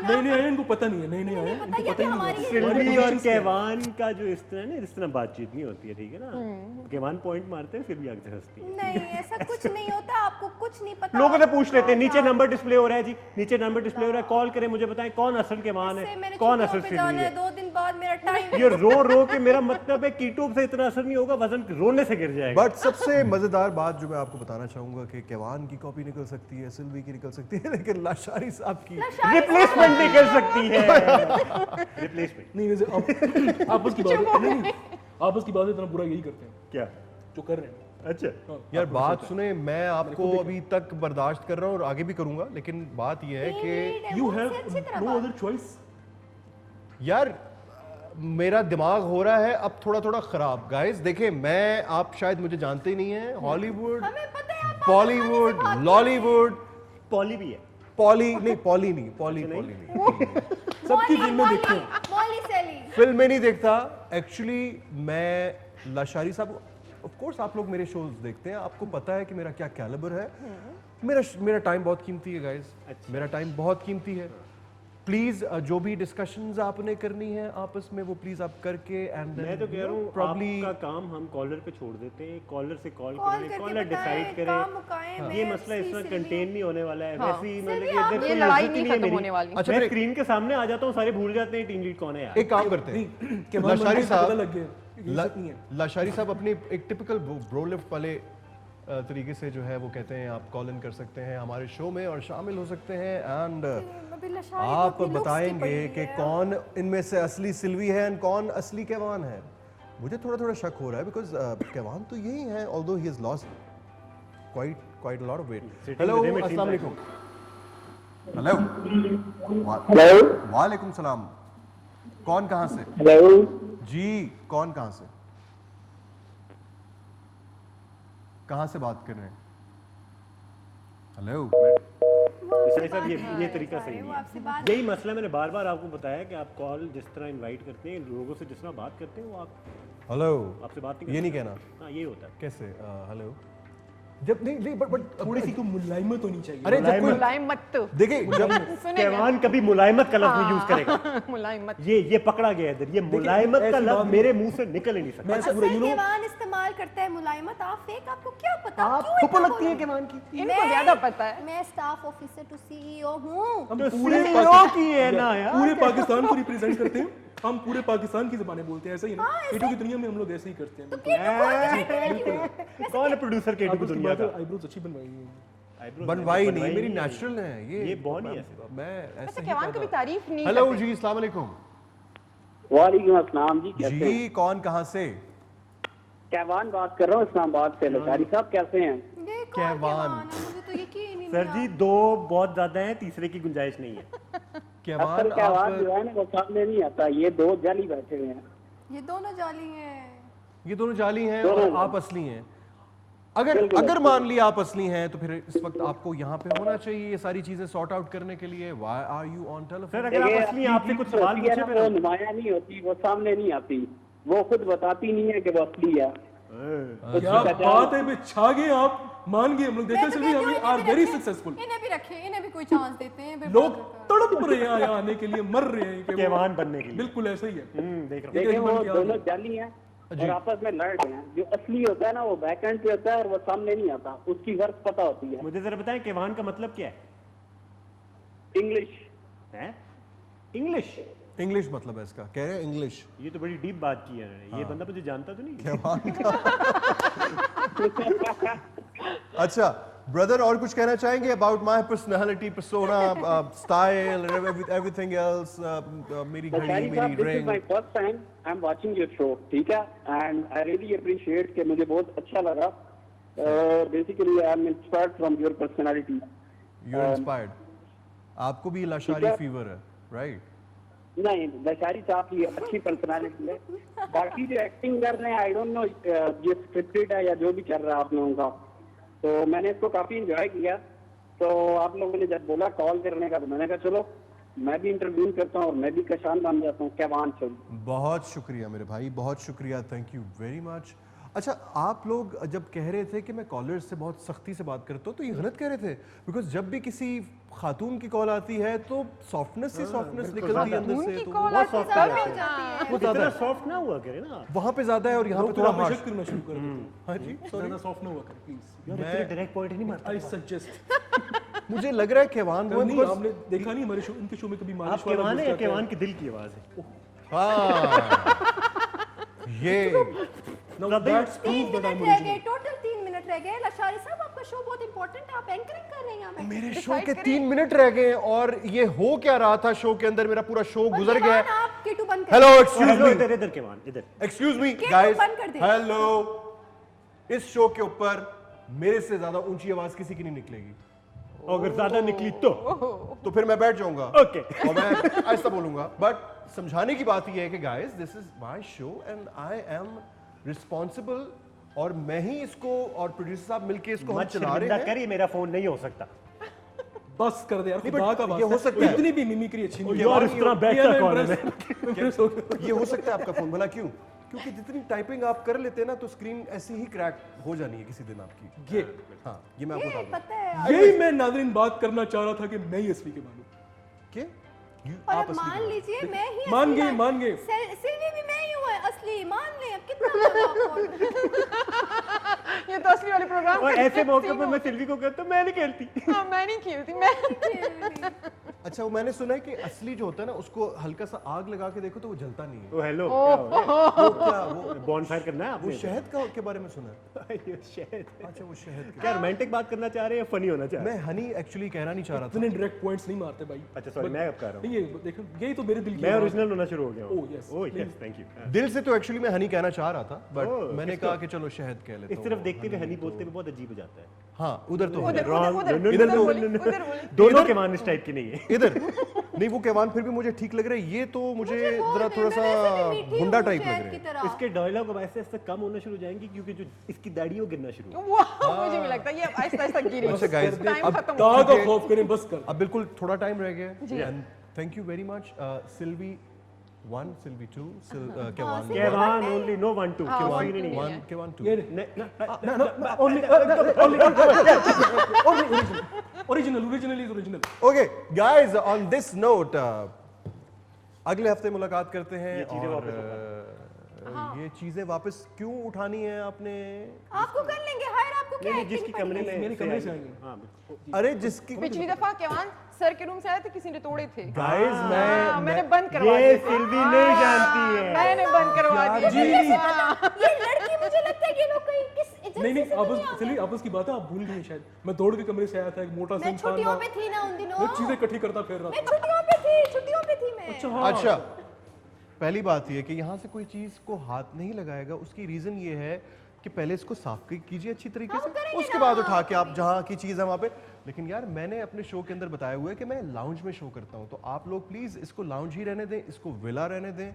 नए नए आए, इनको पता नहीं है, नए नए आए हैं, पता इनको ये पता भी ही हमारी नहीं है। सिल्वी और केवान का जो इस तरह ना जिस तरह बातचीत नहीं होती है, ठीक है ना? केवान पॉइंट मारते हैं फिर भी आगे हंसती है। नहीं, ऐसा कुछ नहीं होता, आपको कुछ नहीं पता। लोगों से पूछ लेते हैं, नीचे नंबर डिस्प्ले हो रहा है जी, नीचे नंबर डिस्प्ले हो रहा है, कॉल करें, मुझे बताएं कौन असल केवान इससे है, मैंने कौन छुट्टियों असल पे जाना सिल्वी है, है। 2 दिन बाद मेरा टाइम। ये रो के मेरा मतलब है कीटोब से इतना असर नहीं होगा, वजन रोने से गिर जाएगा। बट सबसे मजेदार बात जो मैं आपको बताना चाहूंगा कि केवान की कॉपी निकल सकती है, सिल्वी की निकल सकती है, लेकिन लाशारी साहब की रिप्लेसमेंट भी कर सकती है। रिप्लेसमेंट नहीं वैसे आपस की बात नहीं, आपस की बातें इतना बुरा यही करते हैं क्या? जो कर रहे हैं। अच्छा हाँ, यार आपको बात पता सुने, मैं आपको अभी तक बर्दाश्त कर रहा हूँ और आगे भी करूंगा, लेकिन बात यह है कि है। You have no other choice। यार मेरा दिमाग हो रहा है अब थोड़ा थोड़ा खराब। गाइस देखिए, मैं आप शायद मुझे जानते ही नहीं है। हॉलीवुड, हमें पता है आप बॉलीवुड, लॉलीवुड, पॉली भी है। पॉली नहीं, पॉली नहीं, पॉली नहीं, सबकी फिल्में देखते हैं। मॉली सेली। फिल्म में नहीं देखता एक्चुअली। मैं लाशारी साहब, ऑफ कोर्स आप लोग मेरे शोज देखते हैं, आपको पता है कि मेरा क्या कैलिबर है। मेरा टाइम बहुत कीमती है गाइस, मेरा टाइम बहुत कीमती है। प्लीज जो भी डिस्कशंस आपने करनी है आपस में, वो प्लीज आप करके एंड मैं तो कह रहा हूँ प्रॉब्ली आपका काम हम कॉलर पे छोड़ देते हैं, कॉलर से कॉल कॉल करें, करके कॉलर बताएं, डिसाइड काम करें। मुकाएं, ये मैं मसला इस तरह सिल्वी कंटेन नहीं होने वाला है। हाँ। वैसे ही मतलब सिल्वी, कि आप इधर ये कोई लड़ाई इज्जत नहीं ही है खत्म मेरी। होने वाली। अच्छा, मैं फिर- स्क्रीन के सामने आ जाता हूँ, सारे भूल जाते हैं टीम लीड कौन है यार। एक काम करते हैं, केवान लाशारी बनने से पता साहब, लग गया कि इज्जत नहीं है। लाशारी साहब अपनी एक टिपिकल ब्रो लिफ्ट वाले तरीके से जो है वो कहते हैं आप कॉल इन कर सकते हैं हमारे शो में और शामिल हो सकते हैं एंड अभी लशारी आप अपनी looks की बताएंगे पड़ी कि है। कौन इनमें से असली सिल्वी है और कौन असली केवान है। मुझे थोड़ा थोड़ा शक हो रहा है बिकॉज केवान तो यही है, although he has lost quite a lot of weight. Sitting hello, with him, it अस्सलाम seems वालेकुम। हेलो, वालेकुम सलाम। कौन कहाँ से? हेलो जी, कौन कहाँ से? कहाँ से बात कर रहे हैं? हेलो, इसलिए सर ये तरीका सही वो नहीं आपसे है। बात यही मसला मैंने बार बार आपको बताया कि आप कॉल जिस तरह इनवाइट करते हैं, लोगों से जिस तरह बात करते हैं, वो आप हेलो, आपसे बात नहीं ये नहीं करते। कहना। हाँ ये होता है। कैसे? हेलो, जब नहीं बट थोड़ी सी तो मुलायमत होनी चाहिए। अरे जब कोई मुलायम मत तो देखिए जब सुनेगा केवान कभी मुलायमत का लफ्ज यूज करेगा। मुलायम मत। ये पकड़ा गया है इधर। ये मुलायमत का ऐसी बात लफ्ज मेरे मुंह से निकल ही नहीं सकता। मैं असल पूरा केवान इस्तेमाल करता है मुलायमत, आप फेक, आपको क्या पता? आप क्यों फुप्पो इतना लगती है बोल- केवान की। इनको ज्यादा पता है। मैं स्टाफ ऑफिसर टू सीईओ हूँ। हम तो पूरे CEO की है ना यार। पूरे पाकिस्तान को रिप्रेजेंट करते हैं। हम पूरे पाकिस्तान की ज़बानें बोलते हैं, ऐसा ही ना? केटू की दुनिया में हम लोग ऐसे ही करते हैं। कौन है प्रोड्यूसर के आपको दुनिया का? आईब्रोज अच्छी बनवाई है। Eyebrows बनवाई मैंने नहीं, मेरी है। नेचुरल है ये बॉनी है ऐसे। मैं ऐसे वैसे ही केवान कभी पैदा- तारीफ नहीं हेलो करते। जी, अस्सलाम वालेकुम। वालेकुम अस्सलाम जी, कैसे हैं? जी, कौन कहाँ से? कैवान बात कर रहा हूँ इस्लामाबाद से। लशारी साहब कैसे हैं? ये कौन केवान। केवान है? मुझे तो यकीन ही नहीं सर जी आता। 2 बहुत ज्यादा हैं, तीसरे की गुंजाइश नहीं है। केवान असल कैवान आप, जो है ना वो सामने नहीं आता, ये दो जाली बैठे हुए हैं। ये दोनों जाली हैं। ये दोनों जाली हैं दोनों और जाली। आप असली हैं। अगर बिल्कुल, अगर बिल्कुल। मान लिया आप असली हैं तो फिर इस वक्त आपको यहाँ पे होना चाहिए ये सारी चीजें सॉर्ट आउट करने के लिए। Why are you on sir telephone? अगर आप देखिए, असली हैं, आपसे अपनी कुछ चीज़ सवाल होती है पूछे ना, वो फिर। नुमाया नहीं होती, वो सामने नहीं आती, वो खुद बताती नहीं है कि वो असली है। क्या बात है बे, छा गए आप, मान गए हम लोग। देखते चलिए हम आर वेरी सक्सेसफुल। इन्हें भी रखे, इन्हें भी कोई चांस देते हैं। लोग तड़प रहे हैं यहाँ आने के लिए, मर रहे हैं कि वो- केवान बनने के लिए। बिल्कुल ऐसा ही है। देख रहा हूँ। देखिए वो यजमान की दोनों आदत। जाली हैं और आपस में लड़ रहे हैं। जो असली होता है ना वो बैक एंड पे होता है और वो सामने नहीं आता, उसकी वर्क पता होती है। मुझे जरा बताएं केवान का मतलब क्या इंग्लिश है? इंग्लिश। इंग्लिश मतलब है इसका, कह रहे हैं इंग्लिश। ये तो बड़ी डीप बात की है इन्होंने। ये बंदा मुझे जानता तो नहीं। केवान का अच्छा ब्रदर, और कुछ कहना चाहेंगे about my personality, persona, style, everything else? मेरी घड़ी, Shari मेरी साहब, this is ring. my first time I'm watching your show, ठीक है? And I really appreciate कि मुझे बहुत अच्छा लगा. Basically, I'm inspired from your personality. You are inspired. आपको भी लाशारी ठीक है। फीवर है, राइट? नहीं, लशारी साहब की अच्छी पर्सनालिटी है. बाकी जो एक्टिंग कर रहे हैं, आई डोंट नो ये स्क्रिप्टेड है या जो भी कर रहा है आप लोगों का, तो मैंने इसको काफी एंजॉय किया. तो आप लोगों ने जब बोला कॉल करने का, तो मैंने कहा चलो मैं भी इंटरव्यू करता हूँ और मैं भी कशान बन जाता हूँ. कैवान चल. बहुत शुक्रिया मेरे भाई, बहुत शुक्रिया, थैंक यू वेरी मच। अच्छा, आप लोग जब कह रहे थे कि मैं कॉलर्स से बहुत सख्ती से बात करता हूँ, तो ये गलत कह रहे थे, बिकॉज जब भी किसी खातून की कॉल आती है तो सॉफ्टनेस से सॉफ्टनेस निकलती है अंदर से, उनकी तो कॉल बहुत आती soft है, है। मिल जाती है। वो ज्यादा इतना है। सॉफ्ट ना हुआ करे ना. वहाँ पे ज्यादा है और यहाँ पे लोग थोड़ा थोड़ा हार्श। बेशक करना शुरू कर देते हाँ जी, हैं. सॉरी, ज्यादा सॉफ्ट ना हुआ करे प्लीज. यार इतने डायरेक्ट पॉइंट ही नहीं मारता. I suggest. मुझे लग रहा है केवान वो नहीं, because- आपने देखा नहीं हमारे शो, इनके शो में कभी आप मालिश वाला केवान है दोस्त या आता है? केवान के दिल की आवाज है? हाँ ये Now Brother, that's 3 proof that I'm minute रह गए, original. टोटल 3 मिनट रह गए. लशारी साहब, आपका शो बहुत इंपॉर्टेंट है, आप एंकरिंग कर रहे हैं यहाँ पे. मेरे शो के 3 मिनट रह गए और ये हो क्या रहा था शो के अंदर, मेरा पूरा शो गुजर गया केवान, है। आप K2 बंद कर. हेलो, एक्सक्यूज हेलो, मी, इधर इधर केवान इधर. एक्सक्यूज मी K2 गाइस, बंद कर दे. हेलो। इस शो के ऊपर मेरे से ज्यादा ऊंची आवाज किसी की नहीं निकलेगी, अगर ज्यादा निकली तो तो फिर मैं बैठ जाऊंगा ओके. और मैं ऐसा बोलूंगा। बट समझाने की बात यह है कि guys, this is my show and I am responsible, और मैं ही इसको और प्रोड्यूसर साहब मिलके इसको हम मत चला रहे शर्मिंदा हैं। कर, ये मेरा फोन नहीं हो सकता. बस कर दे यार, नहीं, खुदा but का ये हो वास्ता. सकता है। इतनी भी मिमिक्री अच्छी नहीं यार इस तरह बैठता कौन है? Impress हो गया. ये हो सकता है आपका फोन, भला क्यों? क्योंकि जितनी टाइपिंग आप कर लेते हैं ना, तो स्क्रीन ऐसी ही क्रैक हो जानी है किसी दिन आपकी। ये हाँ, ये मैं आपको बता दूं पता है. यही मैं नाज़रीन बात करना चाह रहा था कि मैं ही असली के मानूं. कि और आप अब असली मान हो। लीजिए मैं ही मान असली गए, मान गए. सिल्वी भी मैं ही हूँ असली, मान ले. अब कितना बड़ा आपको. ये तो असली वाले प्रोग्राम और ऐसे मौके पे मैं सिल्वी को कहता हूँ मैं नहीं खेलती. हाँ, मैं नहीं खेलती, मैं अच्छा, वो मैंने सुना है कि असली जो होता है ना, उसको हल्का सा आग लगा के देखो तो वो जलता नहीं है। ओ हेलो, क्या हो रहा वो क्या वो है? बॉनफायर करना है वो आपने? शहद के बारे में सुना है? ये शहद. अच्छा, वो शहद के। क्या रोमांटिक बात करना चाह रहे हैं या फनी होना चाह रहे मैं हनी एक्चुअली कहना नहीं चाह रहा था। इतने डायरेक्ट पॉइंट्स नहीं मारते भाई. अच्छा, sorry, मैं अब कर रहा हूँ. नहीं, ये देखो, यही तो मेरे दिल की मैं आवाज़ है. ओरिजिनल होना शुरू हो गया हूँ. Oh, yes. Oh yes, thank you. दिल से तो एक्चुअली मैं हनी कहना चाह रहा था, बट ओह, मैंने किसको? कहा कि चलो शहद कह लेता इस हूँ। तरफ देखते हुए हनी बोलते हुए बहुत अजीब हो जाता है. हाँ, उधर तो है। उधर Wrong. उधर No, no, उधर no, no, बोली, no, no. उधर बोली. दोनों के मान इस टाइप की नहीं है. इधर नहीं, वो केवान फिर भी मुझे ठीक लग रहा है, ये तो मुझे जरा थोड़ा सा गुंडा टाइप लग रहा है। इसके डायलॉग अब ऐसे ऐसे कम होना शुरू हो जाएंगे क्योंकि जो इसकी दाढ़ी वो गिरना शुरू हो. वाह, मुझे भी लगता है ये आहिस्ता आहिस्ता गिरेगी. अच्छा गाइस, टाइम अब खत्म हो दाग मुझे- का खौफ करें, बस कर. अब बिल्कुल थोड़ा टाइम रह गया है, and thank you very much Sylvie 1, Sylvie 2, Kevan Kevan only, no 1 2. Kevan नहीं है. 1, केवान 2। ये original is original. Okay guys, on this note अगले हफ्ते मुलाकात करते हैं। ये चीजें और वापस ये चीजें वापस क्यों उठानी है आपने? आपको कर लेंगे हायर, आपको क्या नहीं, जिसकी acting कमरे पड़ी है? में मेरे कमरे से आएंगे. हाँ, अरे जिसकी पिछली दफा केवान सर के रूम से आए थे, किसी ने तोड़े थे. गाइस हाँ, मैंने मैं बंद करवा ये दिए थे. सिल्वी नहीं जानती है. मैंने बंद करवा दिए. जी ये लड़की मुझे लगता है कि ये लोग कहीं किस एजेंसी नहीं नहीं, से तो नहीं आपस आ सिल्वी आपस की बात है, आप भूल गए शायद. मैं दौड़ के कमरे से आया था, एक मोटा सा मैं इंसान छुट्टियों था. पे थी ना उन दिनों, मैं चीजें इकट्ठी करता फिर रहा मैं था. छुट्टियों पे थी मैं। अच्छा, पहली बात ये कि यहाँ से कोई चीज को हाथ नहीं लगाएगा। उसकी रीजन ये है कि पहले इसको साफ कीजिए अच्छी तरीके से, करेंगे उसके ना, बाद उठा के आप जहाँ की चीज है वहाँ पे। लेकिन यार, मैंने अपने शो के अंदर बताया हुआ है कि मैं लाउंज में शो करता हूँ, तो आप लोग प्लीज इसको लाउंज ही रहने दें, इसको विला रहने दें,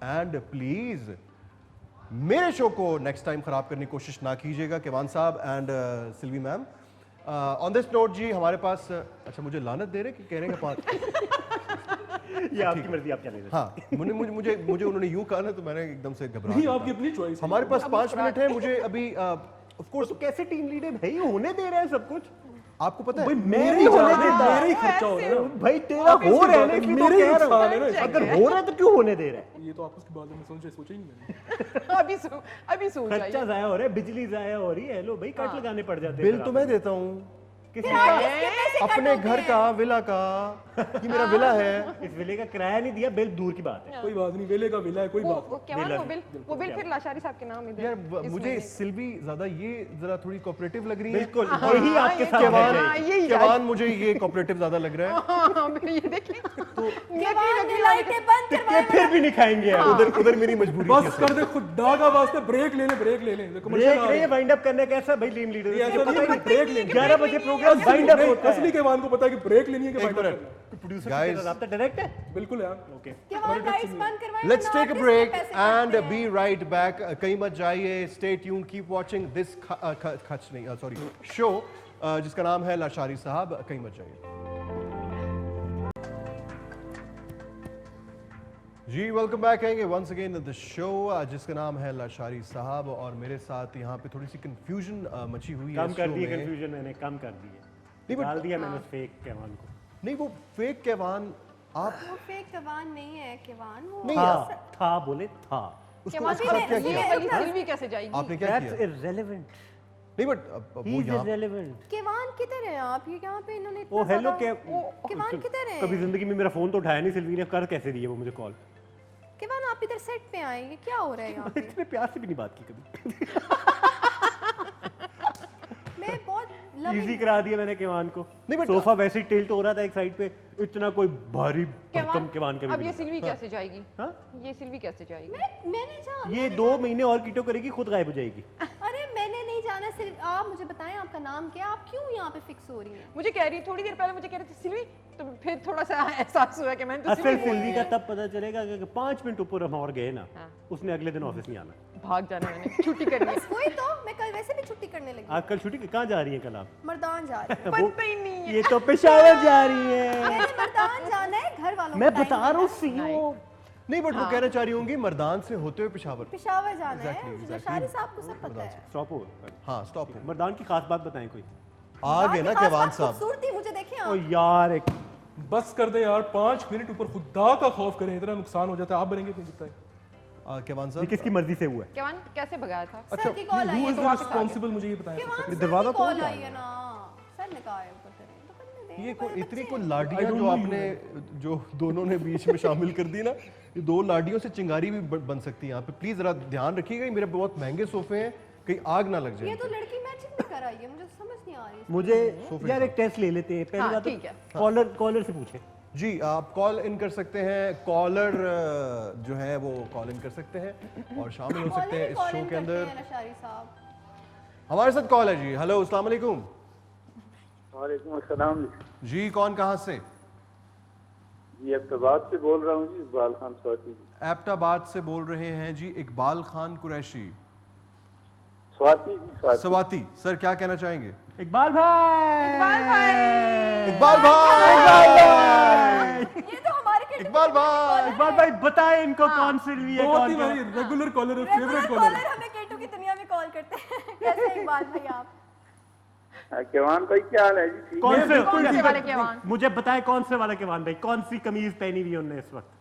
एंड प्लीज मेरे शो को नेक्स्ट टाइम खराब करने की कोशिश ना कीजिएगा, केवान साहब एंड सिल्वी मैम। ऑन दिस नोट जी, हमारे पास अच्छा, मुझे लानत दे रहे कि कह रहे हैं कि 5। ये आपकी मर्जी, आप क्या ले रहे हैं? हाँ, मुझे उन्होंने यूं कहा ना, तो मैंने एकदम से घबरा नहीं, गया। आपकी अपनी चॉइस. हमारे पास 5 मिनट है, मुझे अभी ऑफ कोर्स तो कैसे टीम लीडर भाई होने दे रहे हैं सब कुछ. आपको पता है भाई मैं मेरे नहीं होने देता. मेरे ही खर्चा हो रहा है ना. भाई तेरा हो रहा है ना, इसलिए तो मेरे ही कह रहा नुकसान है ना. हूं. अगर हो रहा है तो क्यों होने दे रहा है? ये तो आपस की बात है, मैं सोचा ही नहीं मैंने. अभी सो खर्चा जाइए. जाया हो रहा है, बिजली जाया हो रही है. लो भाई, कट लगाने पड़ जाते हैं. बिल तो मैं देता हूँ। किसी फिर आप इसके पैसे अपने काटोगे। घर का विला का कि मेरा विला है। इस विले का किराया नहीं दिया, बिल दूर की बात है। कोई बात नहीं, वेले का वेला है, कोई बात वो क्या वो बिल फिर लाशारी साहब के नाम यार मुझे सिल्वी ज्यादा ये जरा थोड़ी कोऑपरेटिव लग रही है। बिल्कुल यही आपके साथ केवान है। यही केवान मुझे ये कोऑपरेटिव ज्यादा लग रहा है। हाँ फिर ये देखिए केवान ने लाइटें बंद करवाई। फिर भी नहीं खाएंगे आप। उधर उधर मेरी मजबूरी थी बस कर दे, खुदा का वास्ते ब्रेक ले ले, ब्रेक ले ले। ब्रेक नहीं, वाइंड अप करने कैसा भाई टीम लीडर? ऐसा नहीं है कि ब्रेक लेनी है। 11 बजे प्रोग्राम वाइंड अप होता है। असली केवान को पता है कि ब्रेक लेनी है कि वाइंड अप मिनट। करना है। प्रोड्यूसर Guys, के साथ आपका डायरेक्ट है? बिल्कुल यार। ओके। केवान लाइट्स बंद करवाई। Let's वरना take a आप break इसके पैसे and काटते हैं। be right back. कहीं मत जाइए, stay tuned, keep watching this खच नहीं सॉरी शो जिसका नाम है लाशारी साहब। कहीं मत जाइए जी। वेलकम बैक कहेंगे वंस अगेन द शो जिसका नाम है लाशारी साहब, और मेरे साथ यहाँ पे थोड़ी सी कंफ्यूजन मची हुई है कम इस कर show दी में। कंफ्यूजन, मैंने कम कर दी है। नहीं, but- डाल दिया मैंने उस फेक केवान को। नहीं वो फेक केवान आप वो फेक केवान नहीं है, केवान वो नहीं, था बोले था। उसको केवान उसके साथ क्या ये किया वाली सिल्वी कैसे जाएगी? आपने क्या That's किया? irrelevant. नहीं बट He वो is यहाँ irrelevant. केवान किधर है आप? ये यहाँ पे इन्होंने इतना ओ हेलो ज़्यादा- के केवान किधर है? कभी जिंदगी में मेरा फोन तो उठाया नहीं सिल्वी ने, कर कैसे दिए वो मुझे कॉल? केवान आप इधर सेट पे आए, ये क्या हो रहा है यहाँ पे? इतने प्यार से भी नहीं बात की कभी। मैं बहुत इजी करा दिया मैंने केवान को। नहीं, but- सोफा वैसे ही टिल्ट हो रहा था एक साइड पे, इतना कोई भारी भरकम केवान कभी अब नहीं ये था। सिल्वी कैसे जाएगी? हाँ? ये सिल्वी कैसे जाएगी? मैंने जाना। ये 2 महीने और कीटो करेगी, खुद गायब हो जाएगी। अरे मैंने नहीं जाना, सिर्फ आप मुझे बताएं आपका नाम क्या, आप क्यों यहाँ पे फिक्स हो रही हैं? मुझे कह रही थोड़ी देर पहले मुझे कह रही थी सिल्वी, तो फिर थोड़ा सा एहसास हुआ कि मैंने तो असल सिल्वी सिल्वी का तब पता चलेगा कि 5 मिनट ऊपर हम और गए ना, हाँ। उसने अगले दिन ऑफिस नहीं आना। भाग जाना, मैंने छुट्टी करनी है। बस वही तो, मैं कल वैसे भी छुट्टी करने लगी। आज कल छुट्टी कहाँ जा रही है कल आप? मर्दान जा रही है। पता ही नहीं है। ये तो पेशावर जा रही है। मैंने मर्दान जाना है, घर वालों मैं को time बता रहा हूँ देना है। सीओ। नहीं बट वो कहना चाह रही होंगी मर्दान से होते हुए पेशावर। पेशावर जाना Exactly, है, exactly. शारी साहब को सब पता है। स्टॉप हो। हाँ स्टॉप मर्दान की खास बात बताएं कोई। आ गए ना आपके केवान पास साहब। खूबसूरती मुझे देखें ओ आप। यार एक बस कर दे यार, 5 मिनट ऊपर खुदा का खौफ करें, इतना नुकसान हो जाता है। आप बनेंगे तो जितना है। केवान ये साहब किसकी मर्जी से हुआ है? केवान कैसे भगाया था? सर की कॉल आई Who है, is तो the वापस आ गए। responsible, मुझे ये बताएं। केवान ये सर दरवाजा की कौन कॉल जा आई है ना, सर ने कहा है ऊपर करें, तो करने दें। ये हमारे इतनी बच्चे को हैं। लाडियां I don't जो know आपने जो दोनों ने बीच में शामिल कर दी ना, ये 2 लाडियों से चिंगारी भी बन सकती है यहाँ पे। प्लीज जरा ध्यान रखिएगा, ये मेरे बहुत महंगे सोफे हैं, कहीं आग ना लग ये जाए। तो लड़की मैचिंग भी कराई है, मुझे समझ नहीं आ रही। मुझे यार एक टेस्ट ले लेते हैं। पहले हाँ, बात ठीक है। कॉलर से पूछे। जी आप कॉल इन कर सकते हैं, कॉलर जो है वो कॉल इन कर सकते हैं और शामिल हो सकते हैं इस शो के अंदर। शारी साहब हमारे साथ कॉल है जी। हेलो अस्सलाम वालेकुम वालेकुम अस्सलाम जी। कौन कहाँ से? जी अब्बाबाद से बोल रहा हूँ जी, इकबाल खान स्वाति। एबटाबाद से बोल रहे हैं जी इकबाल खान कुरैशी। स्वाति जी, स्वाति। स्वाति सर क्या कहना चाहेंगे? इकबाल भाई। इकबाल भाई ये तो हमारे के इकबाल भाई इकबाल भाई बताएं इनको कौन सिल्वी है, बहुत कौन ही क्या? भाई रेगुलर कॉलर है, फेवरेट रेगुलर कॉलर। कॉलर हमें केटू की दुनिया में कॉल करते हैं। कैसे हैं इकबाल भाई आप? केवान भाई क्या हाल है जी? ठीक कौन है? से कौन से वाले केवान? मुझे बताएं कौन से वाला केवान भाई, कौन सी कमीज पहनी हुई है उन्होंने इस वक्त?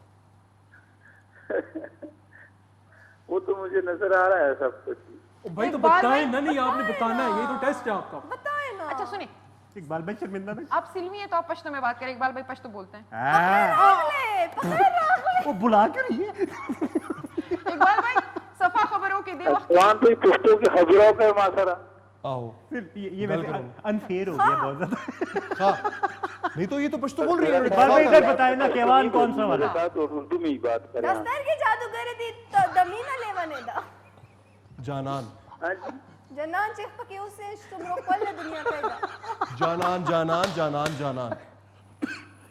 वो तो मुझे नजर आ रहा है सब कुछ। भाई तो इकबाल बताएं भाई, ना, नहीं आपने बताना है, यही तो टेस्ट है आपका। बताएं ना। अच्छा सुनिए, इकबाल भाई शर्मिंदा नहीं। आप सिल्वी हैं तो आप पश्तो में बात करें। इकबाल भाई पश्तो बोलते हैं। वो बुला क्यों रही है? इकबाल भाई सफा खबरों के दे वक्त केवान तो पुस्तों की खबरों पे मासरा। आओ फिर ये वैसे अनफेयर हो गया बहुत ज्यादा। हाँ नहीं तो ये तो पश्तो बोल रही है। इकबाल भाई इधर बताएं ना केवान कौन सा वाला? साथ उर्दू में ही बात करें आप। दस्तर की जादूगर दी तो दमीना लेवने दा जानान हाँ जी। जनान चिख पके उसे तुमरो पल्ले दुनिया पेगा। जानान जानान जानान जानान।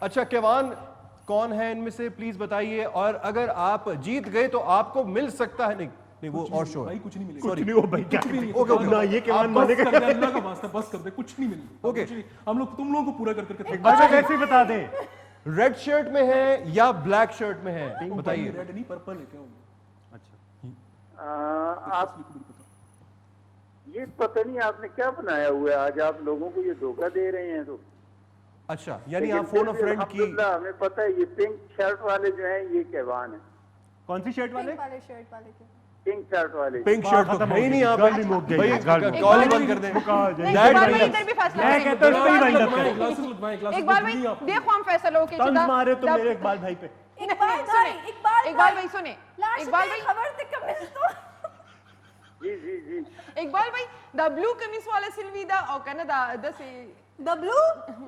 अच्छा केवान कौन है इनमें से प्लीज बताइए, और अगर आप जीत गए तो आपको मिल सकता है। नहीं नहीं वो और शो भाई है। कुछ नहीं मिलेगा। कुछ नहीं हो भाई, क्या ओके, ओके। ना ये केवान बस मानेगा। कर दे, अल्लाह का वास्ता बस कर दे, कुछ नहीं मिलेगा। ओके। कुछ नहीं, हम लोग तुम लोगों को पूरा कर करके इकबाल भाई वैसे ही बता दे। रेड शर्ट में है या ब्लैक शर्ट में है बताइए। रेड नहीं पर्पल है क्या होगा? अच्छा आप ये पता नहीं आपने क्या बनाया हुआ है, आज आप लोगों को ये धोखा दे रहे हैं। तो अच्छा यानी लेकिन आप फोन फिर अ भी फ्रेंड की अल्हम्दुलिल्लाह हमें पता है ये पिंक शर्ट वाले जो हैं ये केवान है। कौन सी शर्ट वाले? पिंक वाले शर्ट वाले के पिंक शर्ट वाले। पिंक शर्ट तो है ही नहीं यहाँ पे भाई, कॉल ही बंद कर दें। एक बार भाई इधर भी फैसला मैं कहता हूँ करेंगे। इसको ही wind up करें। Glasses लगवाएं, glasses एक बार भाई लगवाएं आप। देखो हम फैसला हो के तंज मारे तो मेरे इकबाल भाई पे। इकबाल सुने, भाई, इकबाल इकबाल भाई सुने, लास्ट इकबाल में भाई खबर तक कमिस तो जी जी जी। इकबाल भाई द ब्लू कमीज वाला सिल्वीदा और कनाडा द से द ब्लू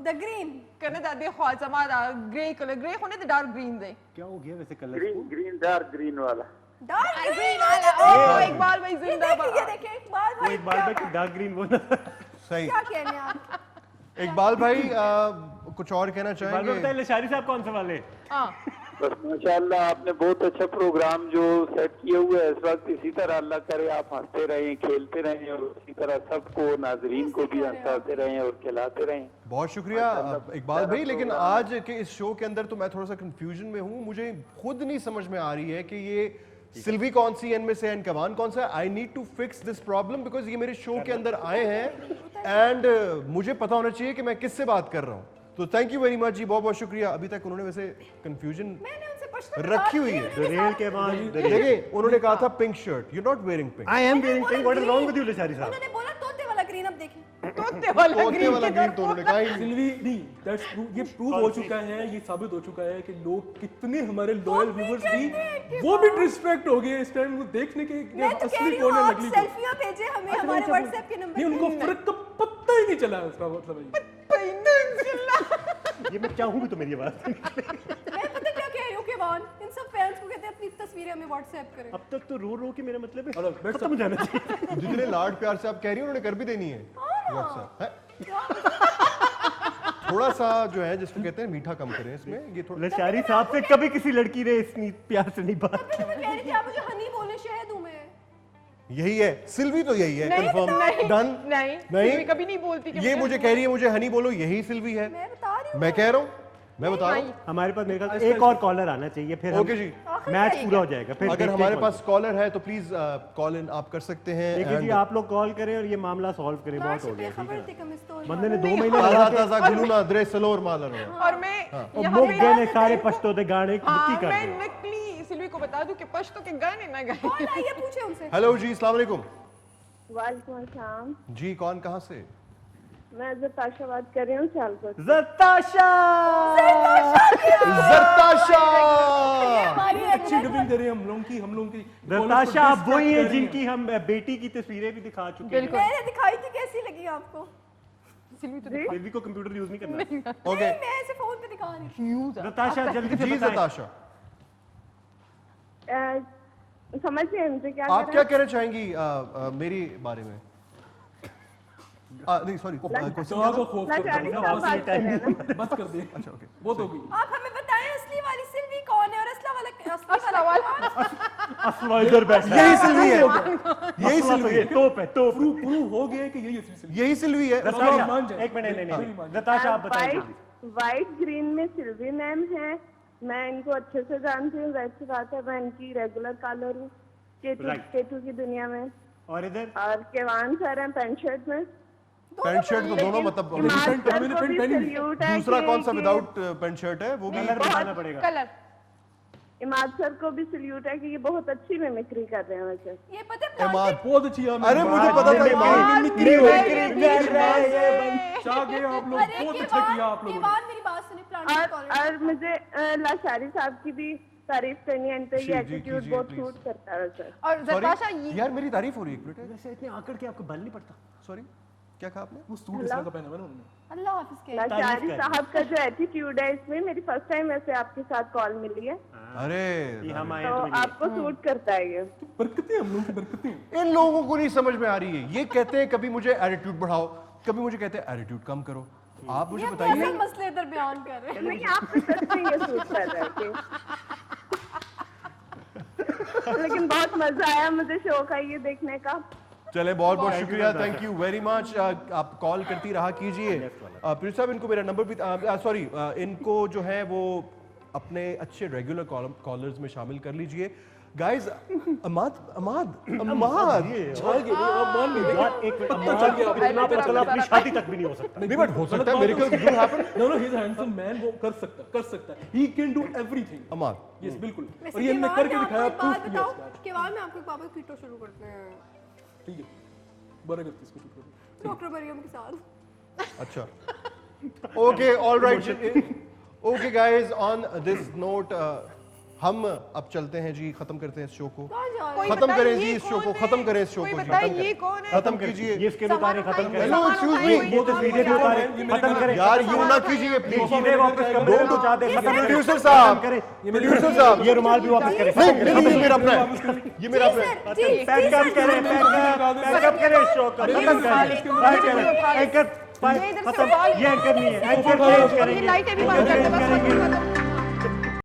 द ग्रीन कनाडा दे ख्वाज हमारा ग्रे कलर ग्रे होने द डार्क ग्रीन दे क्या हो गया वैसे colour green green dark green वाला। डार्क ग्रीन ग्रीन वाला ओ इकबाल भाई ये जिंदाबाद देखिए इकबाल भाई इकबाल भाई को डार्क ग्रीन बोला। सही। क्या कहने आप इकबाल भाई कुछ और कहना इकबाल चाहेंगे? भाई बताइए लशारी साहब कौन से वाले? हां बस माशाल्लाह आपने बहुत अच्छा प्रोग्राम जो सेट किए हुए है इस वक्त, इसी तरह अल्लाह करे आप हंसते रहें, खेलते रहें और इसी तरह सबको नाजरीन को भी हंसाते रहें और खिलाते रहें। बहुत शुक्रिया इकबाल भाई, लेकिन आज के इस शो के अंदर तो मैं थोड़ा सा कंफ्यूजन में हूँ। मुझे खुद नहीं समझ में आ रही है कि ये सिल्वी कौन सी एन में से एंड कमान कौन सा है। I need to fix this problem because ये मेरे शो के अंदर आए हैं एंड मुझे पता होना चाहिए कि मैं किससे बात कर रहा हूँ। तो थैंक यू वेरी मच जी, बहुत बहुत शुक्रिया। अभी तक उन्होंने वैसे कंफ्यूजन मैंने उनसे पश्तो में रखी हुई बात है। की, उन्होंने रेल साथ के बाद देखिए उन्होंने कहा था pink shirt, you not wearing pink. I am wearing बोला pink, what is wrong green। With you Lashari Sahab? उन्होंने बोला तोते वाला ग्रीन, अब देखिए तोते वाला तोते वाला ग्रीन तो उन्होंने कहा ही नहीं। सिल्वी नहीं, that's proof- ये प्रूव हो चुका है, ये साबित हो चुका है कि लोग कितने हमारे लॉयल व्यूअर्स भी वो भी डिस्ट्रैक्ट हो गए इस टाइम वो देखने के ये मैं तो कह असली रही हूँ कौन है आप नकली कौन। सेल्फियां भेजे हमें हमारे व्हाट्सएप के नंबर नहीं उनको पे। फर्क का पता ही नहीं चला उसका मतलब है। ये मैं चाहूँ भी तो मेरी आवाज। मैं पता क्या कह रही हूँ केवान, इन सब फैंस को कहते हैं अपनी तस्वीरें हमें व्हाट्सएप करें। अब तक तो रो रो के मेरा मतलब है हेलो, बैठ खत्म हो जाना चाहिए। जितने लाड प्यार से आप कह रही हैं उन्होंने कर भी देनी है WhatsApp, है? थोड़ा सा जो है जिसको कहते हैं मीठा कम करें इसमें, ये थोड़ा लशारी साहब से कभी किसी लड़की ने इतनी प्यार से नहीं बात मैं तो कह रही थी आप मुझे हनी बोले, शहद हूँ मैं। यही है सिल्वी, तो यही है नहीं, कंफर्म नहीं, डन। नहीं, नहीं सिल्वी कभी नहीं बोलती कि ये मुझे मुझे कह रही है मुझे हनी बोलो, यही सिल्वी है। मैं बता रही हूँ। मैं कह रहा हूँ, मैं बता रहा हूँ। हमारे पास मेरे ख्याल से एक और कॉलर आना चाहिए, फिर ओके जी, मैच पूरा हो जाएगा। फिर अगर देखते हैं हमारे कौन- पास कॉलर है तो प्लीज कॉल इन आप कर सकते हैं। देखिए जी and- आप लोग कॉल करें और ये मामला सॉल्व करें, कार बहुत से हो गया ठीक बेखबर है थी कमिस तो बंदे ने 2 नहीं, महीने ताजा लगा के ताजा गुलूना द्रे सलोर मालर और मैं और यहाँ मुक पे गए ने सारे पश्तो दे गाने हाँ, की कर मैं रहे नकली सिल्वी को बता दूं कि पश्तो के गाने ना गाए। कौन है ये पूछे उनसे। हेलो जी, अस्सलाम वालेकुम वालेकुम अस्सलाम। जी। कौन कहाँ से? मैं जताशा बात कर रही हूँ सियालकोट। ज़ताशा ज़रताशा। अच्छी डबिंग दे रहे हैं हम लोगों की ज़ताशा आप वही है जिनकी हम बेटी की तस्वीरें भी दिखा चुके हैं। मैंने दिखाई थी, कैसी लगी आपको? सिल्वी तो फिर भी को कंप्यूटर यूज नहीं करना। ओके नहीं, मैं ऐसे फोन पे दिखा रही थी। ज़ताशा जल्दी से जी बताएं। ज़ताशा, समझ गए मुझे क्या आप क्या कहना चाहेंगी मेरी बारे में? नहीं सॉरी, दुआ को खौफ कर लशारी दो, साहब बात कर रहे हैं ना। बस कर दे। अच्छा ओके बहुत हो गई। आप हमें बताएं असली वाली सिल्वी कौन है और असला वाला असला वाला असला इधर बैठा यही सिल्वी है, यही सिल्वी है, तोप है तोप। प्रूव हो गया कि यही असली सिल्वी। यही सिल्वी है। ज़ताशा, मान जाए। एक मिनट नहीं ज़ताशा आप बताएं जल्दी। वाइट ग्रीन में सिल्वी मैम है, मैं इनको अच्छे से जानती हूँ, वैसी बात है मैं इनकी रेगुलर कॉलर हूँ केतु की दुनिया में। और इधर और केवान सर हैं पेंट शर्ट में। पैंट शर्ट तो दोनों मतलब इमाद सर मैंने को पैंट भी पहनी नहीं। सल्यूट है दूसरा कि- कौन सा कि- विदाउट पैंट शर्ट है वो भी कलर बताना पड़ेगा। कलर इमाद सर को भी सल्यूट है कि ये बहुत अच्छी मिमिक्री कर रहे हैं वैसे। ये पता है इमाद। बहुत अच्छी है। अरे मुझे पता था इमाद। चाह गए आप लोग, अरे बहुत अच्छा किया आप लोगों ने। केवान मेरी बात सुने, प्लांट कॉलेज। और मुझे लाशारी साहब की भी तारीफ करनी है, इनका जी, ये जी, एटीट्यूड कीजिए, बहुत please। सूट करता है सर। और ज़ताशा सॉरी ये यार, मेरी तारीफ हो रही है, एक मिनट। वैसे इतने आकड़ के आपको बल नहीं पड़ता। सॉरी, क्या कहा आपने? वो सूट इस तरह का पहना हुआ है ना उन्होंने। अल्लाह हाफिज के। लाशारी कर। साहब का जो एटीट्यूड है इसमें, मेरी फर्स्ट टाइम वैसे आपके साथ कॉल मिली है, अरे ये हम आए तो तो आपको सूट करता है ये। बरकतें हम लोगों की बरकतें। इन लोगों को नहीं समझ में आ रही है। ये कहते हैं कभी मुझे एटीट्यूड बढ़ाओ, कभी मुझे कहते हैं एटीट्यूड कम करो। आप मुझे ये बताइए, असल मसले इधर बयान कर रहे हैं। नहीं आपको सच में ये सूट कर रहा है कि लेकिन बहुत मजा आया मुझे शो का ये देखने का। चले बहुत बहुत शुक्रिया, थैंक यू वेरी मच। आप कॉल करती रहा कीजिए। प्रिंस साहब, इनको मेरा नंबर भी, सॉरी इनको जो है वो अपने अच्छे रेगुलर कॉलर्स में शामिल कर लीजिए। गाइस, अमाद अमाद अमाद चाह गए आप मान नहीं यार एक मिनट इतना पतला अपनी शादी तक भी नहीं हो सकता। नहीं, बट हो सकता है मेरे को do happen. No no, he is a handsome man, वो कर सकता है, he can do everything. Amad, yes बिल्कुल। वैसे और ये हमने केवान करके ने दिखाया, आपको एक प्रूफ बात किया बताओ, इसका। बाद में आपको एक पापा कीटो शुरू करते हैं ठीक है बड़ा करती इसको शुरू करो डॉक्टर मरियम के साथ। अच्छा okay alright okay guys on this note हम अब चलते हैं जी, खत्म करते हैं इस शो को, कोई खत्म बताए करें ये जी इस शो कौन को, है? खत्म करें इस शो कोई को जी, बताए खत्म ये करें। कौन है? खत्म कीजिए ये इसके उतारे खत्म करें। हेलो एक्सक्यूज मी, वो तो वीडियो भी उतारे खत्म करें। यार यूं ना कीजिए प्लीज। चीजें वापस कर दो तो चाहते खत्म करें। प्रोड्यूसर साहब, करें प्रोड्यूसर साहब, ये रुमाल भी वापस करें। नहीं ये मेरा अपना है, ये मेरा अपना है। पैकअप करें, पैकअप करें शो का, खत्म करें। एंकर खत्म, ये एंकर नहीं है, एंकर चेंज करेंगे। ये लाइटें भी बंद कर दे बस।